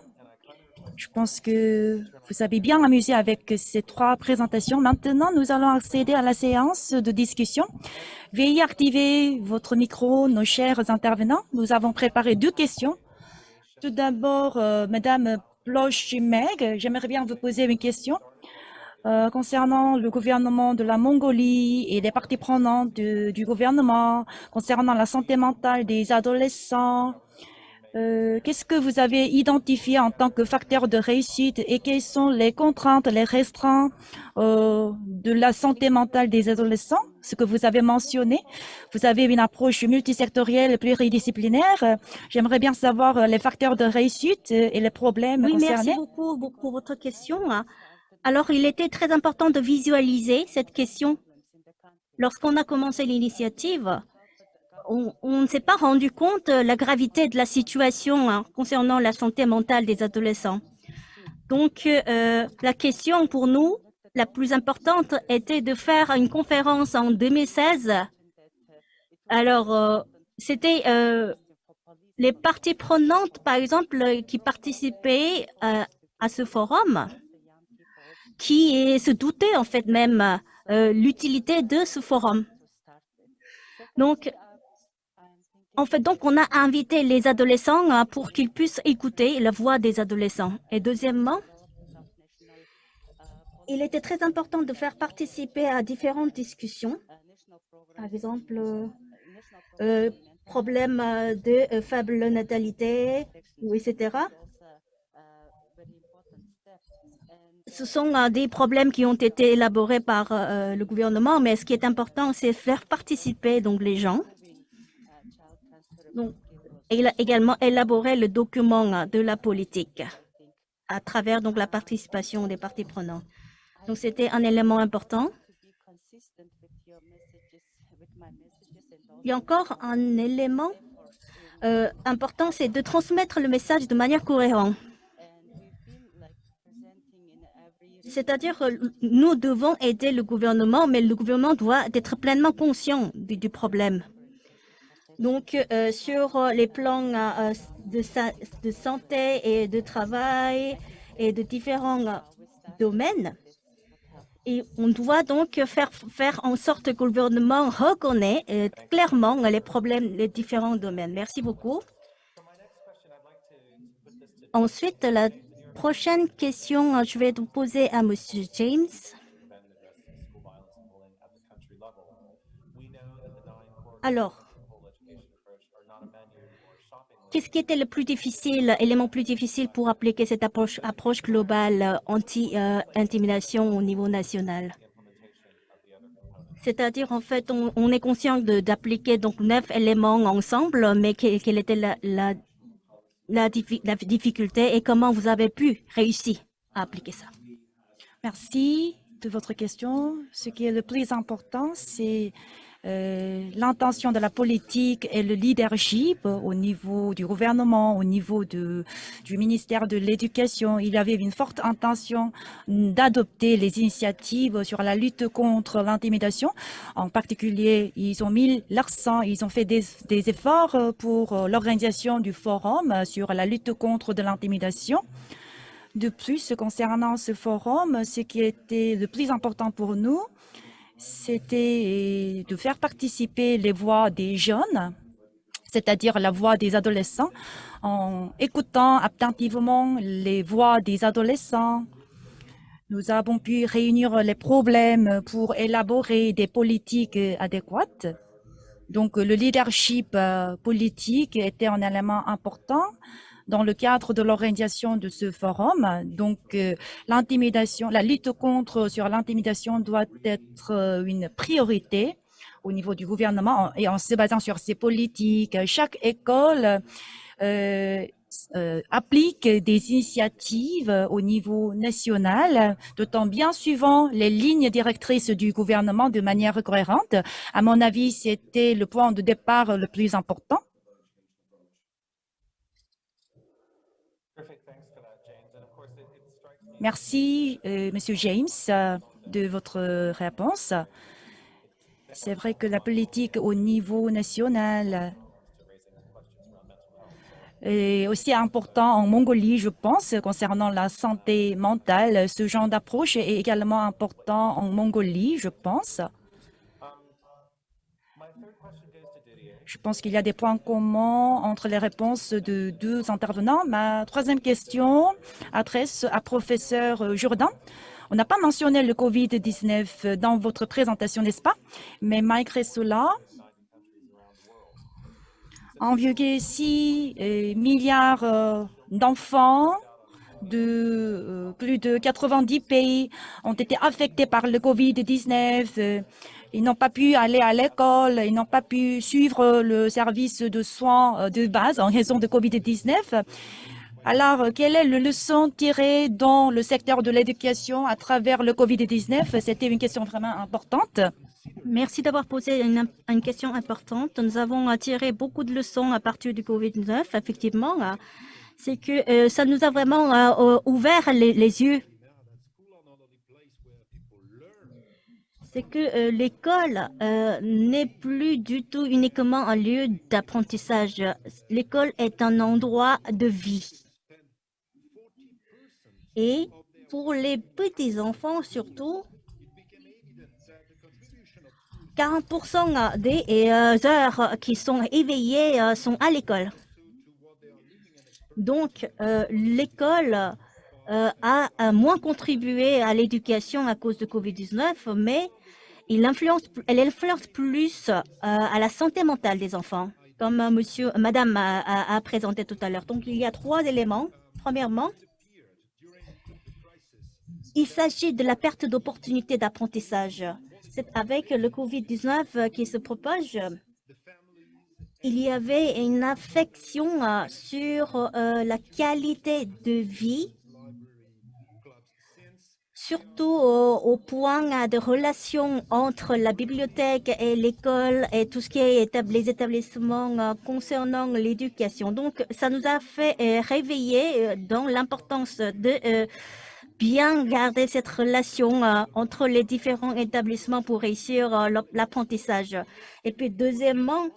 Je pense que vous avez bien amusé avec ces 3 présentations. Maintenant, nous allons accéder à la séance de discussion. Veuillez activer votre micro, nos chers intervenants. Nous avons préparé 2 questions. Tout d'abord, Madame Bloch-Meg, j'aimerais bien vous poser une question concernant le gouvernement de la Mongolie et les parties prenantes du gouvernement, concernant la santé mentale des adolescents. Qu'est-ce que vous avez identifié en tant que facteur de réussite et quelles sont les contraintes, les restreints de la santé mentale des adolescents? Ce que vous avez mentionné, vous avez une approche multisectorielle, pluridisciplinaire. J'aimerais bien savoir les facteurs de réussite et les problèmes concernés. Merci beaucoup pour votre question. Alors, il était très important de visualiser cette question. Lorsqu'on a commencé l'initiative, on ne s'est pas rendu compte de la gravité de la situation concernant la santé mentale des adolescents. Donc, la question pour nous, la plus importante, était de faire une conférence en 2016. Alors, c'était les parties prenantes, par exemple, qui participaient à ce forum, qui se doutaient en fait même l'utilité de ce forum. Donc, on a invité les adolescents pour qu'ils puissent écouter la voix des adolescents. Et deuxièmement, il était très important de faire participer à différentes discussions, par exemple, problème de faible natalité, ou etc. Ce sont des problèmes qui ont été élaborés par le gouvernement, mais ce qui est important, c'est faire participer donc les gens. Donc, et il a également élaboré le document de la politique à travers donc la participation des parties prenantes. Donc, c'était un élément important. Il y a encore un élément important, c'est de transmettre le message de manière cohérente. C'est-à-dire que nous devons aider le gouvernement, mais le gouvernement doit être pleinement conscient du problème. Donc, sur les plans de santé et de travail et de différents domaines, et on doit donc faire en sorte que le gouvernement reconnaît clairement les problèmes des différents domaines. Merci beaucoup. Ensuite, la prochaine question, je vais poser à Monsieur James. Alors, qu'est-ce qui était le plus difficile, l'élément plus difficile pour appliquer cette approche globale anti-intimidation au niveau national? C'est-à-dire, en fait, on est conscient d'appliquer donc 9 éléments ensemble, mais quelle était la difficulté et comment vous avez pu réussir à appliquer ça? Merci de votre question. Ce qui est le plus important, c'est l'intention de la politique et le leadership au niveau du gouvernement, au niveau du ministère de l'Éducation. Il y avait une forte intention d'adopter les initiatives sur la lutte contre l'intimidation. En particulier, ils ont mis l'accent, ils ont fait des efforts pour l'organisation du forum sur la lutte contre l'intimidation. De plus, concernant ce forum, ce qui était le plus important pour nous, c'était de faire participer les voix des jeunes, c'est-à-dire la voix des adolescents, en écoutant attentivement les voix des adolescents. Nous avons pu réunir les problèmes pour élaborer des politiques adéquates. Donc, le leadership politique était un élément important dans le cadre de l'organisation de ce forum. Donc, l'intimidation, la lutte sur l'intimidation doit être une priorité au niveau du gouvernement et en se basant sur ces politiques. Chaque école applique des initiatives au niveau national, tout en bien suivant les lignes directrices du gouvernement de manière cohérente. À mon avis, c'était le point de départ le plus important. Merci, Monsieur James, de votre réponse. C'est vrai que la politique au niveau national est aussi important en Mongolie, je pense, concernant la santé mentale. Ce genre d'approche est également important en Mongolie, je pense. Je pense qu'il y a des points communs entre les réponses de deux intervenants. Ma troisième question adresse à professeur Jourdan. On n'a pas mentionné le COVID-19 dans votre présentation, n'est-ce pas? Mais malgré cela, 1,6 milliard d'enfants de plus de 90 pays ont été affectés par le COVID-19. Ils n'ont pas pu aller à l'école, ils n'ont pas pu suivre le service de soins de base en raison de COVID-19. Alors, quelle est la leçon tirée dans le secteur de l'éducation à travers le COVID-19? C'était une question vraiment importante. Merci d'avoir posé une question importante. Nous avons tiré beaucoup de leçons à partir du COVID-19, effectivement. C'est que ça nous a vraiment ouvert les yeux. C'est que l'école n'est plus du tout uniquement un lieu d'apprentissage. L'école est un endroit de vie. Et pour les petits enfants surtout, 40% des heures qui sont éveillées sont à l'école. Donc, l'école a moins contribué à l'éducation à cause de Covid-19, mais elle influence plus à la santé mentale des enfants, comme madame a présenté tout à l'heure. Donc, il y a 3 éléments. Premièrement, il s'agit de la perte d'opportunités d'apprentissage. C'est avec le Covid-19 qui se propage. Il y avait une affection sur la qualité de vie, surtout au point de relation entre la bibliothèque et l'école et tout ce qui est les établissements concernant l'éducation. Donc, ça nous a fait réveiller dans l'importance de bien garder cette relation entre les différents établissements pour réussir l'apprentissage. Et puis, deuxièmement,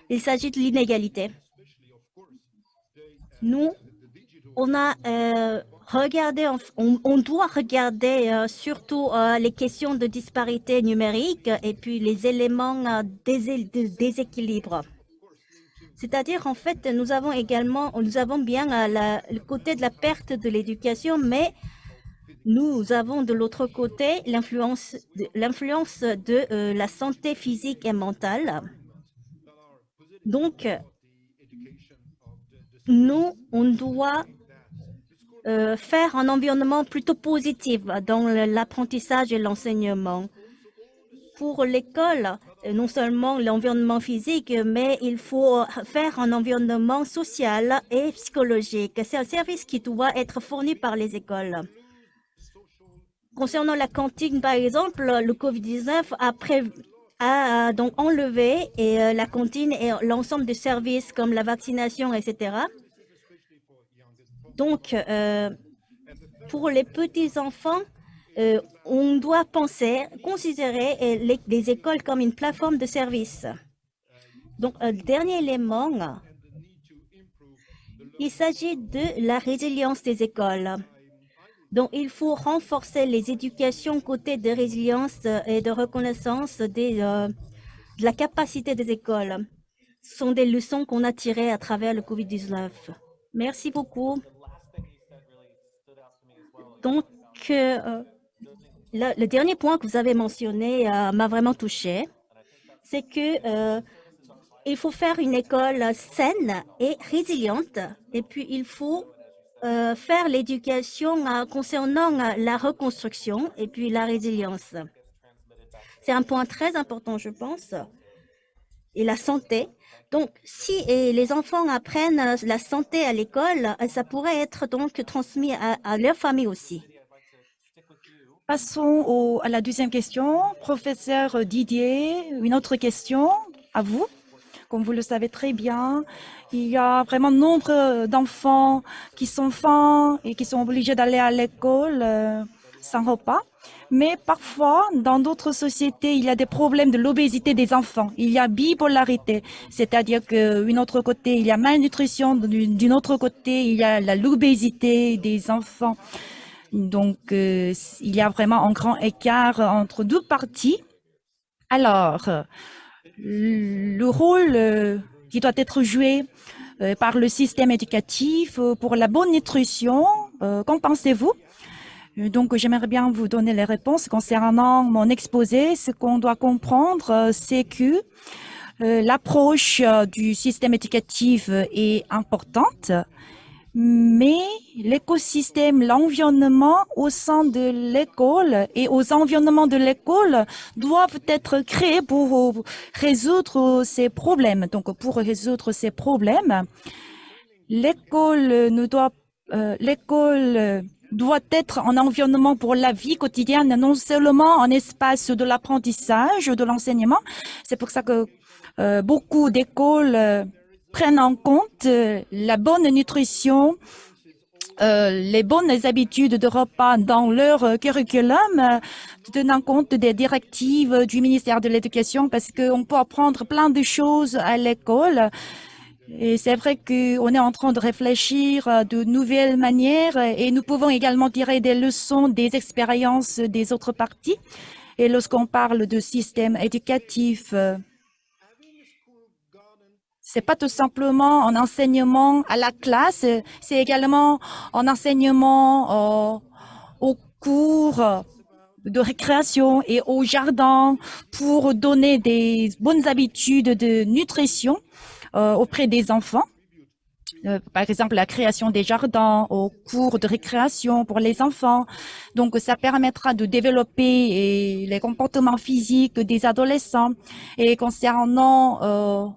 il s'agit de l'inégalité. Nous, on a regardé, on doit regarder surtout les questions de disparité numérique et puis les éléments de déséquilibre. C'est-à-dire, en fait, nous avons bien le côté de la perte de l'éducation, mais nous avons de l'autre côté l'influence de la santé physique et mentale. Donc, nous, on doit faire un environnement plutôt positif dans l'apprentissage et l'enseignement. Pour l'école, non seulement l'environnement physique, mais il faut faire un environnement social et psychologique. C'est un service qui doit être fourni par les écoles. Concernant la cantine, par exemple, le Covid-19 a donc enlevé la cantine et l'ensemble des services comme la vaccination, etc. Donc, pour les petits-enfants, on doit considérer les écoles comme une plateforme de service. Donc, dernier élément, il s'agit de la résilience des écoles. Donc, il faut renforcer les éducations côté de résilience et de reconnaissance de la capacité des écoles. Ce sont des leçons qu'on a tirées à travers le Covid-19. Merci beaucoup. Donc, le dernier point que vous avez mentionné m'a vraiment touché. C'est que il faut faire une école saine et résiliente. Et puis, il faut faire l'éducation concernant la reconstruction et puis la résilience. C'est un point très important, je pense. Et la santé. Donc, si les enfants apprennent la santé à l'école, ça pourrait être donc transmis à leur famille aussi. Passons à la deuxième question. Professeur Didier, une autre question à vous. Comme vous le savez très bien, il y a vraiment nombre d'enfants qui sont faim et qui sont obligés d'aller à l'école sans repas. Mais parfois, dans d'autres sociétés, il y a des problèmes de l'obésité des enfants. Il y a bipolarité, c'est-à-dire qu'un autre côté, il y a malnutrition, d'un autre côté, il y a l'obésité des enfants. Donc, il y a vraiment un grand écart entre deux parties. Alors, le rôle qui doit être joué par le système éducatif pour la bonne nutrition, qu'en pensez-vous? Donc, j'aimerais bien vous donner les réponses concernant mon exposé. Ce qu'on doit comprendre, c'est que l'approche du système éducatif est importante, mais l'écosystème, l'environnement au sein de l'école et aux environnements de l'école doivent être créés pour résoudre ces problèmes. Donc, pour résoudre ces problèmes, l'école doit être un environnement pour la vie quotidienne, non seulement un espace de l'apprentissage, de l'enseignement. C'est pour ça que beaucoup d'écoles prennent en compte la bonne nutrition, les bonnes habitudes de repas dans leur curriculum, tenant compte des directives du ministère de l'Éducation, parce qu'on peut apprendre plein de choses à l'école. Et c'est vrai qu'on est en train de réfléchir à de nouvelles manières et nous pouvons également tirer des leçons des expériences des autres parties. Et lorsqu'on parle de système éducatif, c'est pas tout simplement en enseignement à la classe, c'est également en enseignement au cours de récréation et au jardin pour donner des bonnes habitudes de nutrition auprès des enfants. Par exemple, la création des jardins au cours de récréation pour les enfants. Donc, ça permettra de développer les comportements physiques des adolescents. Et concernant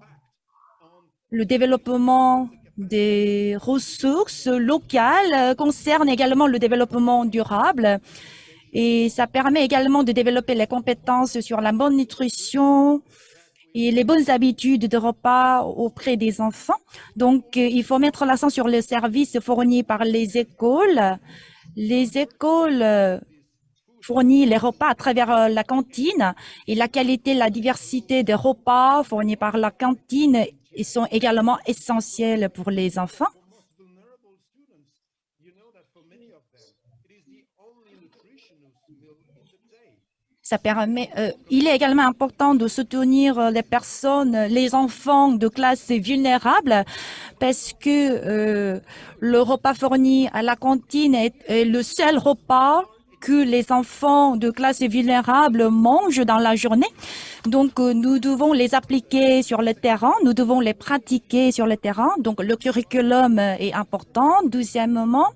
le développement des ressources locales, concerne également le développement durable. Et ça permet également de développer les compétences sur la bonne nutrition, et les bonnes habitudes de repas auprès des enfants. Donc, il faut mettre l'accent sur les services fournis par les écoles. Les écoles fournissent les repas à travers la cantine et la qualité, la diversité des repas fournis par la cantine ils sont également essentiels pour les enfants. Ça permet, il est également important de soutenir les personnes, les enfants de classes vulnérables parce que le repas fourni à la cantine est le seul repas que les enfants de classes vulnérables mangent dans la journée. Donc, nous devons les appliquer sur le terrain, nous devons les pratiquer sur le terrain. Donc, le curriculum est important. Deuxièmement,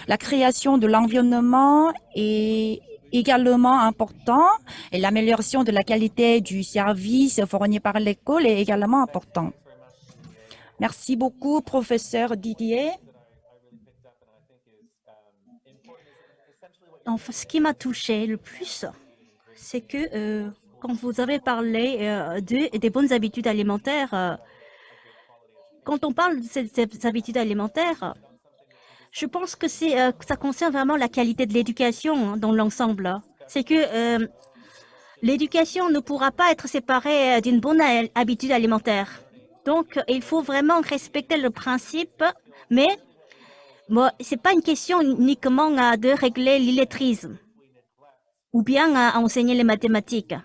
la création de l'environnement est également important et l'amélioration de la qualité du service fourni par l'école est également important. Merci beaucoup, professeur Didier. Enfin, ce qui m'a touché le plus, c'est que quand vous avez parlé des bonnes habitudes alimentaires, quand on parle de ces habitudes alimentaires, je pense que ça concerne vraiment la qualité de l'éducation hein, dans l'ensemble. C'est que l'éducation ne pourra pas être séparée d'une bonne habitude alimentaire. Donc, il faut vraiment respecter le principe, mais bon, c'est pas une question uniquement de régler l'illettrisme ou bien à enseigner les mathématiques.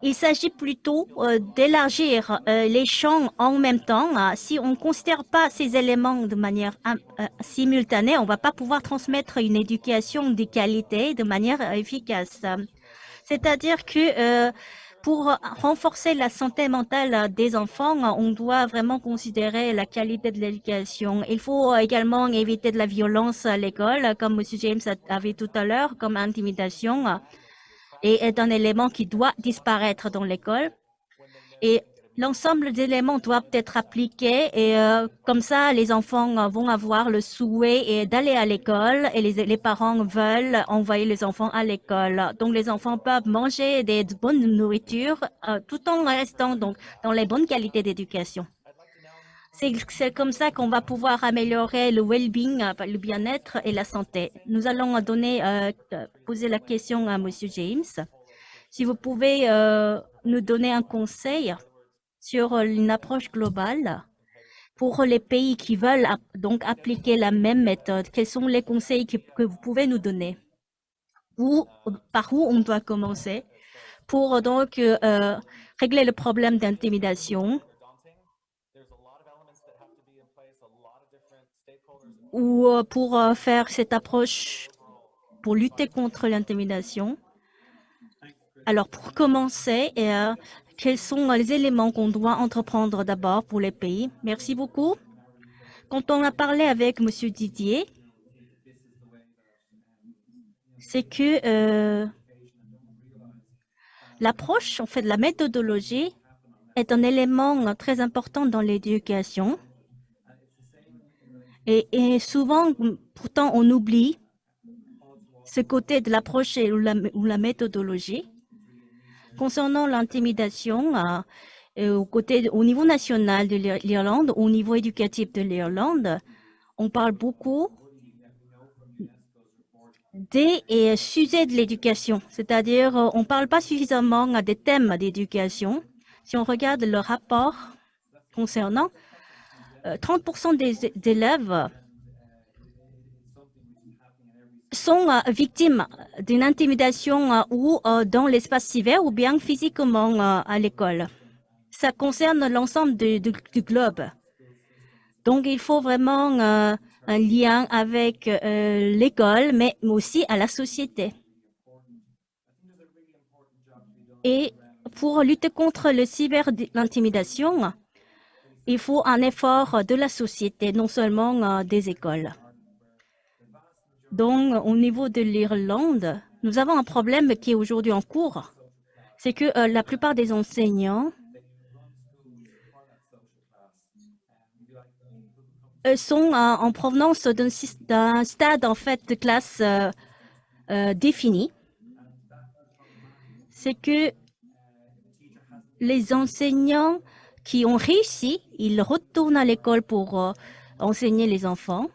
Il s'agit plutôt d'élargir les champs en même temps. Si on ne considère pas ces éléments de manière simultanée, on ne va pas pouvoir transmettre une éducation de qualité de manière efficace. C'est-à-dire que pour renforcer la santé mentale des enfants, on doit vraiment considérer la qualité de l'éducation. Il faut également éviter de la violence à l'école, comme M. James avait tout à l'heure, comme intimidation est un élément qui doit disparaître dans l'école. Et l'ensemble des éléments doivent être appliqués et comme ça, les enfants vont avoir le souhait d'aller à l'école et les parents veulent envoyer les enfants à l'école. Donc, les enfants peuvent manger de bonnes nourritures tout en restant donc dans les bonnes qualités d'éducation. C'est comme ça qu'on va pouvoir améliorer le well-being, le bien-être et la santé. Nous allons poser la question à Monsieur James. Si vous pouvez nous donner un conseil sur une approche globale pour les pays qui veulent donc appliquer la même méthode, quels sont les conseils que vous pouvez nous donner? Par où on doit commencer pour donc régler le problème d'intimidation ou pour faire cette approche pour lutter contre l'intimidation? Alors, pour commencer, quels sont les éléments qu'on doit entreprendre d'abord pour les pays? Merci beaucoup. Quand on a parlé avec M. Didier, c'est que l'approche, en fait, la méthodologie est un élément très important dans l'éducation. Et souvent, pourtant, on oublie ce côté de l'approche ou la méthodologie. Concernant l'intimidation, au niveau national de l'Irlande, au niveau éducatif de l'Irlande, on parle beaucoup des sujets de l'éducation, c'est-à-dire on ne parle pas suffisamment des thèmes d'éducation. Si on regarde le rapport concernant 30% des élèves sont victimes d'une intimidation ou dans l'espace cyber ou bien physiquement à l'école. Ça concerne l'ensemble du globe. Donc, il faut vraiment un lien avec l'école, mais aussi à la société. Et pour lutter contre le cyber-intimidation, il faut un effort de la société, non seulement des écoles. Donc, au niveau de l'Irlande, nous avons un problème qui est aujourd'hui en cours. C'est que la plupart des enseignants sont en provenance d'un stade en fait de classe défini. C'est que les enseignants qui ont réussi, ils retournent à l'école pour enseigner les enfants.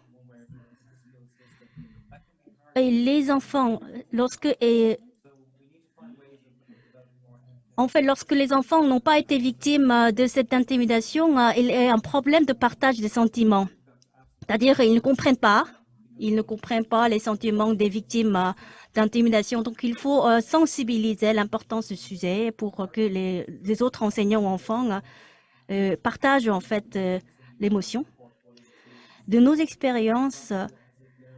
Et les enfants, lorsque les enfants n'ont pas été victimes de cette intimidation, il y a un problème de partage des sentiments. C'est-à-dire ils ne comprennent pas les sentiments des victimes d'intimidation. Donc, il faut sensibiliser l'importance du sujet pour que les autres enseignants ou enfants partagent en fait l'émotion. De nos expériences,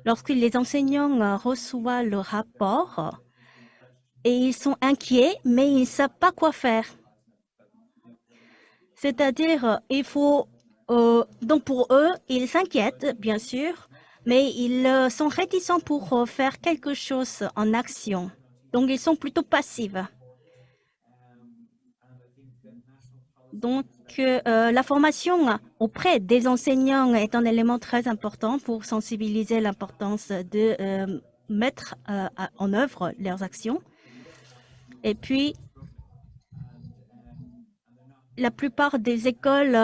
lorsque les enseignants reçoivent le rapport, et ils sont inquiets, mais ils ne savent pas quoi faire. C'est-à-dire, il faut... donc, pour eux, ils s'inquiètent, bien sûr, mais ils sont réticents pour faire quelque chose en action. Donc, ils sont plutôt passifs. Donc, la formation auprès des enseignants est un élément très important pour sensibiliser l'importance de mettre en œuvre leurs actions. Et puis, la plupart des écoles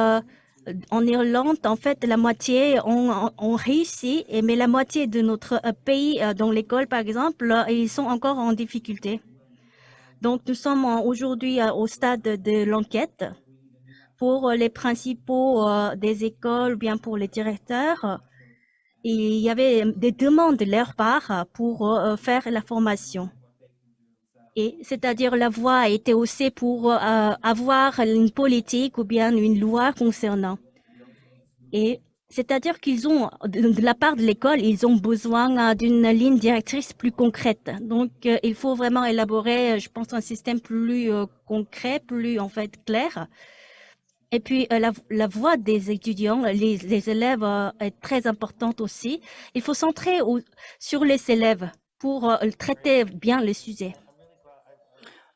en Irlande, en fait, la moitié ont réussi, mais la moitié de notre pays, dans l'école, par exemple, ils sont encore en difficulté. Donc, nous sommes aujourd'hui au stade de l'enquête pour les principaux des écoles, ou bien pour les directeurs. Il y avait des demandes de leur part pour faire la formation. Et c'est-à-dire la voie a été haussée pour avoir une politique ou bien une loi concernant. Et c'est-à-dire qu'ils ont, de la part de l'école, ils ont besoin d'une ligne directrice plus concrète. Donc, il faut vraiment élaborer, je pense, un système plus concret, plus en fait clair. Et puis, la voix des étudiants, les élèves est très importante aussi. Il faut centrer sur les élèves pour traiter bien le sujet.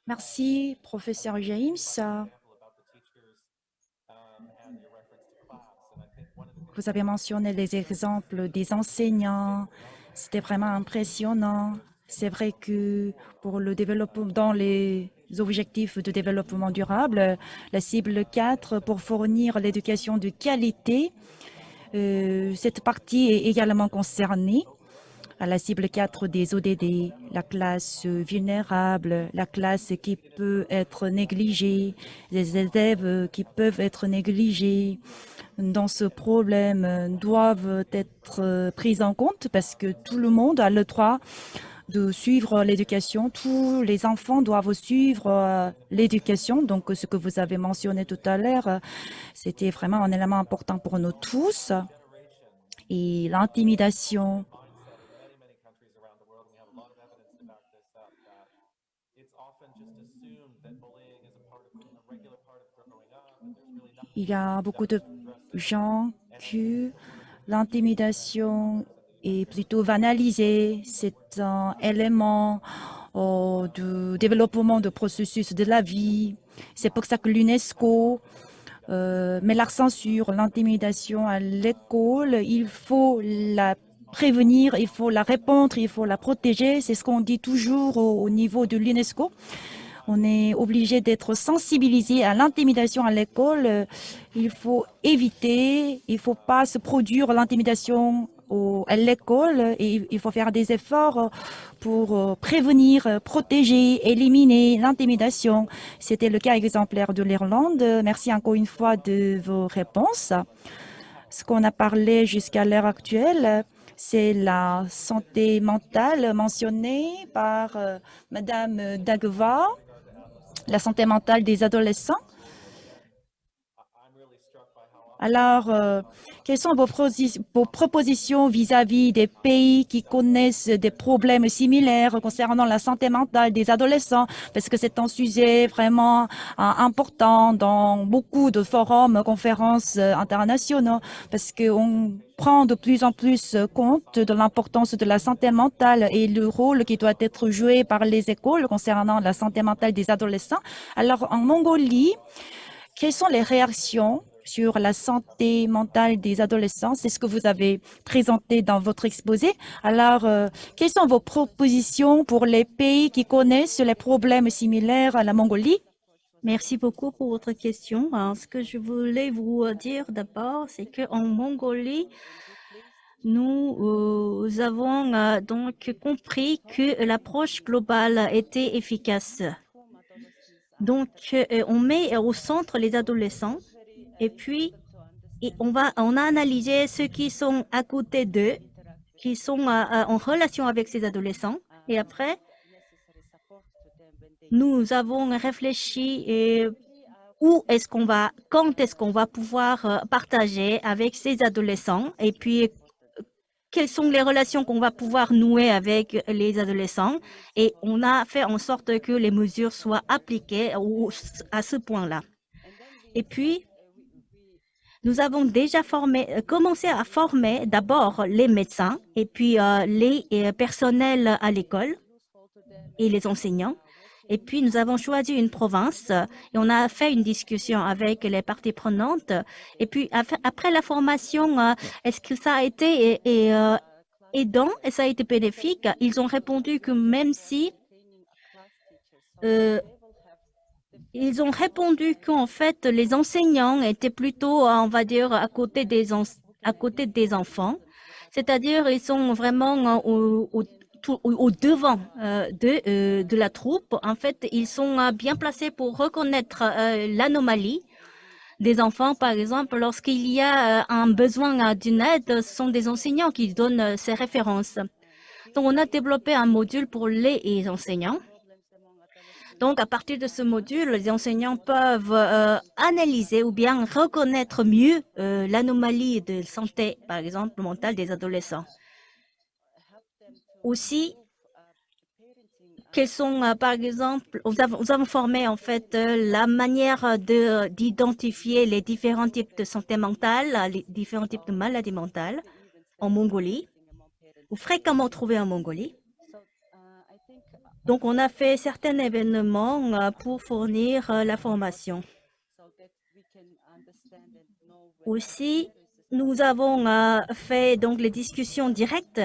Merci, professeur James. Vous avez mentionné les exemples des enseignants. C'était vraiment impressionnant. C'est vrai que pour le développement, dans les objectifs de développement durable, la cible 4 pour fournir l'éducation de qualité, cette partie est également concernée. À la cible 4 des ODD, la classe vulnérable, la classe qui peut être négligée, les élèves qui peuvent être négligés dans ce problème doivent être pris en compte parce que tout le monde a le droit de suivre l'éducation. Tous les enfants doivent suivre l'éducation. Donc, ce que vous avez mentionné tout à l'heure, c'était vraiment un élément important pour nous tous. Et l'intimidation, il y a beaucoup de gens que l'intimidation est plutôt banalisée. C'est un élément de développement de processus de la vie. C'est pour ça que l'UNESCO met l'accent sur l'intimidation à l'école. Il faut la prévenir, il faut la répondre, il faut la protéger. C'est ce qu'on dit toujours au niveau de l'UNESCO. On est obligé d'être sensibilisé à l'intimidation à l'école. Il faut éviter, il ne faut pas se produire l'intimidation à l'école et il faut faire des efforts pour prévenir, protéger, éliminer l'intimidation. C'était le cas exemplaire de l'Irlande. Merci encore une fois de vos réponses. Ce qu'on a parlé jusqu'à l'heure actuelle, c'est la santé mentale mentionnée par Madame Dagova, la santé mentale des adolescents. Alors, quelles sont vos propositions vis-à-vis des pays qui connaissent des problèmes similaires concernant la santé mentale des adolescents? Parce que c'est un sujet vraiment important dans beaucoup de forums, conférences internationaux, parce qu'on prend de plus en plus compte de l'importance de la santé mentale et le rôle qui doit être joué par les écoles concernant la santé mentale des adolescents. Alors, en Mongolie, quelles sont les réactions sur la santé mentale des adolescents? C'est ce que vous avez présenté dans votre exposé. Alors, quelles sont vos propositions pour les pays qui connaissent les problèmes similaires à la Mongolie? Merci beaucoup pour votre question. Alors, ce que je voulais vous dire d'abord, c'est qu'en Mongolie, nous avons donc compris que l'approche globale était efficace. Donc, on met au centre les adolescents et puis on a analysé ceux qui sont à côté d'eux, qui sont en relation avec ces adolescents. Et après, nous avons réfléchi quand est-ce qu'on va pouvoir partager avec ces adolescents et puis quelles sont les relations qu'on va pouvoir nouer avec les adolescents. Et on a fait en sorte que les mesures soient appliquées à ce point-là. Et puis, nous avons déjà commencé à former d'abord les médecins et puis les personnels à l'école et les enseignants. Et puis, nous avons choisi une province et on a fait une discussion avec les parties prenantes. Et puis, après la formation, est-ce que ça a été aidant et ça a été bénéfique? Ils ont répondu que même si ils ont répondu qu'en fait, les enseignants étaient plutôt, on va dire, à côté des enfants. C'est-à-dire, ils sont vraiment au devant de la troupe. En fait, ils sont bien placés pour reconnaître l'anomalie des enfants. Par exemple, lorsqu'il y a un besoin d'une aide, ce sont des enseignants qui donnent ces références. Donc, on a développé un module pour les enseignants. Donc, à partir de ce module, les enseignants peuvent analyser ou bien reconnaître mieux l'anomalie de santé, par exemple, mentale des adolescents. Aussi, quels sont, par exemple, nous avons formé en fait la manière d'identifier les différents types de santé mentale, les différents types de maladies mentales en Mongolie, ou fréquemment trouvées en Mongolie. Donc, on a fait certains événements pour fournir la formation. Aussi, nous avons fait donc les discussions directes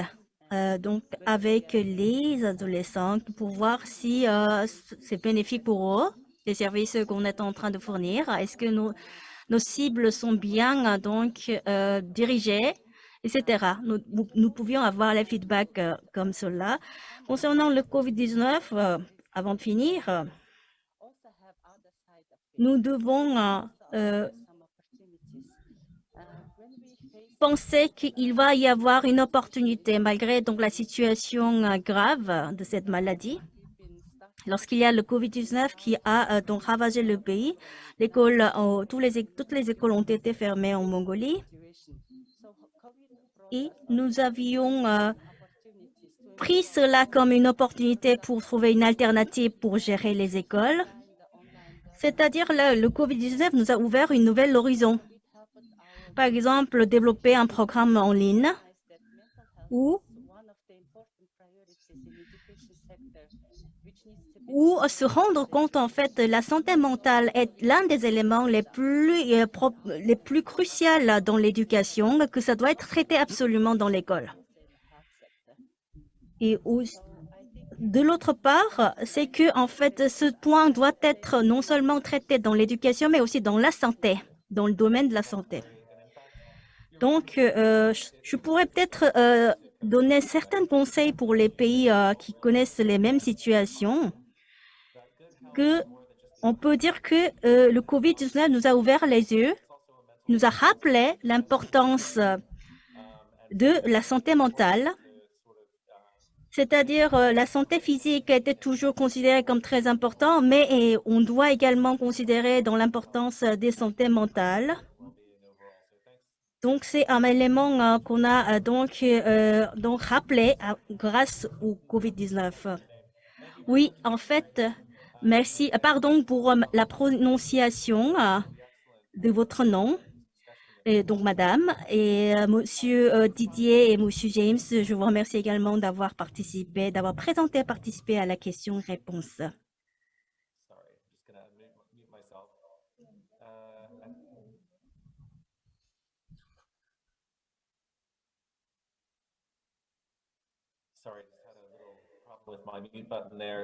donc avec les adolescents pour voir si c'est bénéfique pour eux, les services qu'on est en train de fournir. Est-ce que nos cibles sont bien donc dirigées, etc. Nous pouvions avoir les feedbacks comme cela. Concernant le COVID-19, avant de finir, nous devons penser qu'il va y avoir une opportunité malgré donc la situation grave de cette maladie. Lorsqu'il y a le COVID-19 qui a donc ravagé le pays, toutes les écoles ont été fermées en Mongolie et nous avions pris cela comme une opportunité pour trouver une alternative pour gérer les écoles. C'est-à-dire le COVID-19 nous a ouvert une nouvelle horizon. Par exemple, développer un programme en ligne ou se rendre compte en fait la santé mentale est l'un des éléments les plus cruciaux dans l'éducation, que ça doit être traité absolument dans l'école. Et de l'autre part, c'est que en fait ce point doit être non seulement traité dans l'éducation mais aussi dans la santé, dans le domaine de la santé. Donc, je pourrais peut-être donner certains conseils pour les pays qui connaissent les mêmes situations. On peut dire que le COVID-19 nous a ouvert les yeux, nous a rappelé l'importance de la santé mentale. C'est-à-dire, la santé physique a été toujours considérée comme très importante, mais on doit également considérer dans l'importance des santé mentales. Donc, c'est un élément qu'on a donc rappelé grâce au COVID-19. Oui, en fait, merci. Pardon pour la prononciation de votre nom. Et donc, madame, et monsieur Didier et monsieur James, je vous remercie également d'avoir participé, d'avoir présenté et participé à la question-réponse.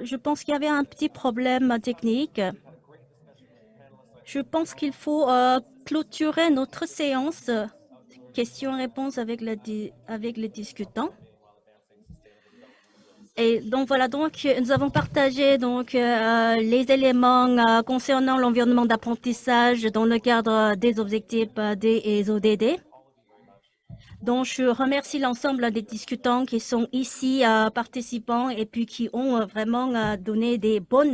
Je pense qu'il y avait un petit problème technique. Je pense qu'il faut clôturer notre séance questions-réponses avec les discutants. Et donc voilà, donc nous avons partagé donc les éléments concernant l'environnement d'apprentissage dans le cadre des objectifs des ODD. Donc je remercie l'ensemble des discutants qui sont ici participants et puis qui ont vraiment donné des bonnes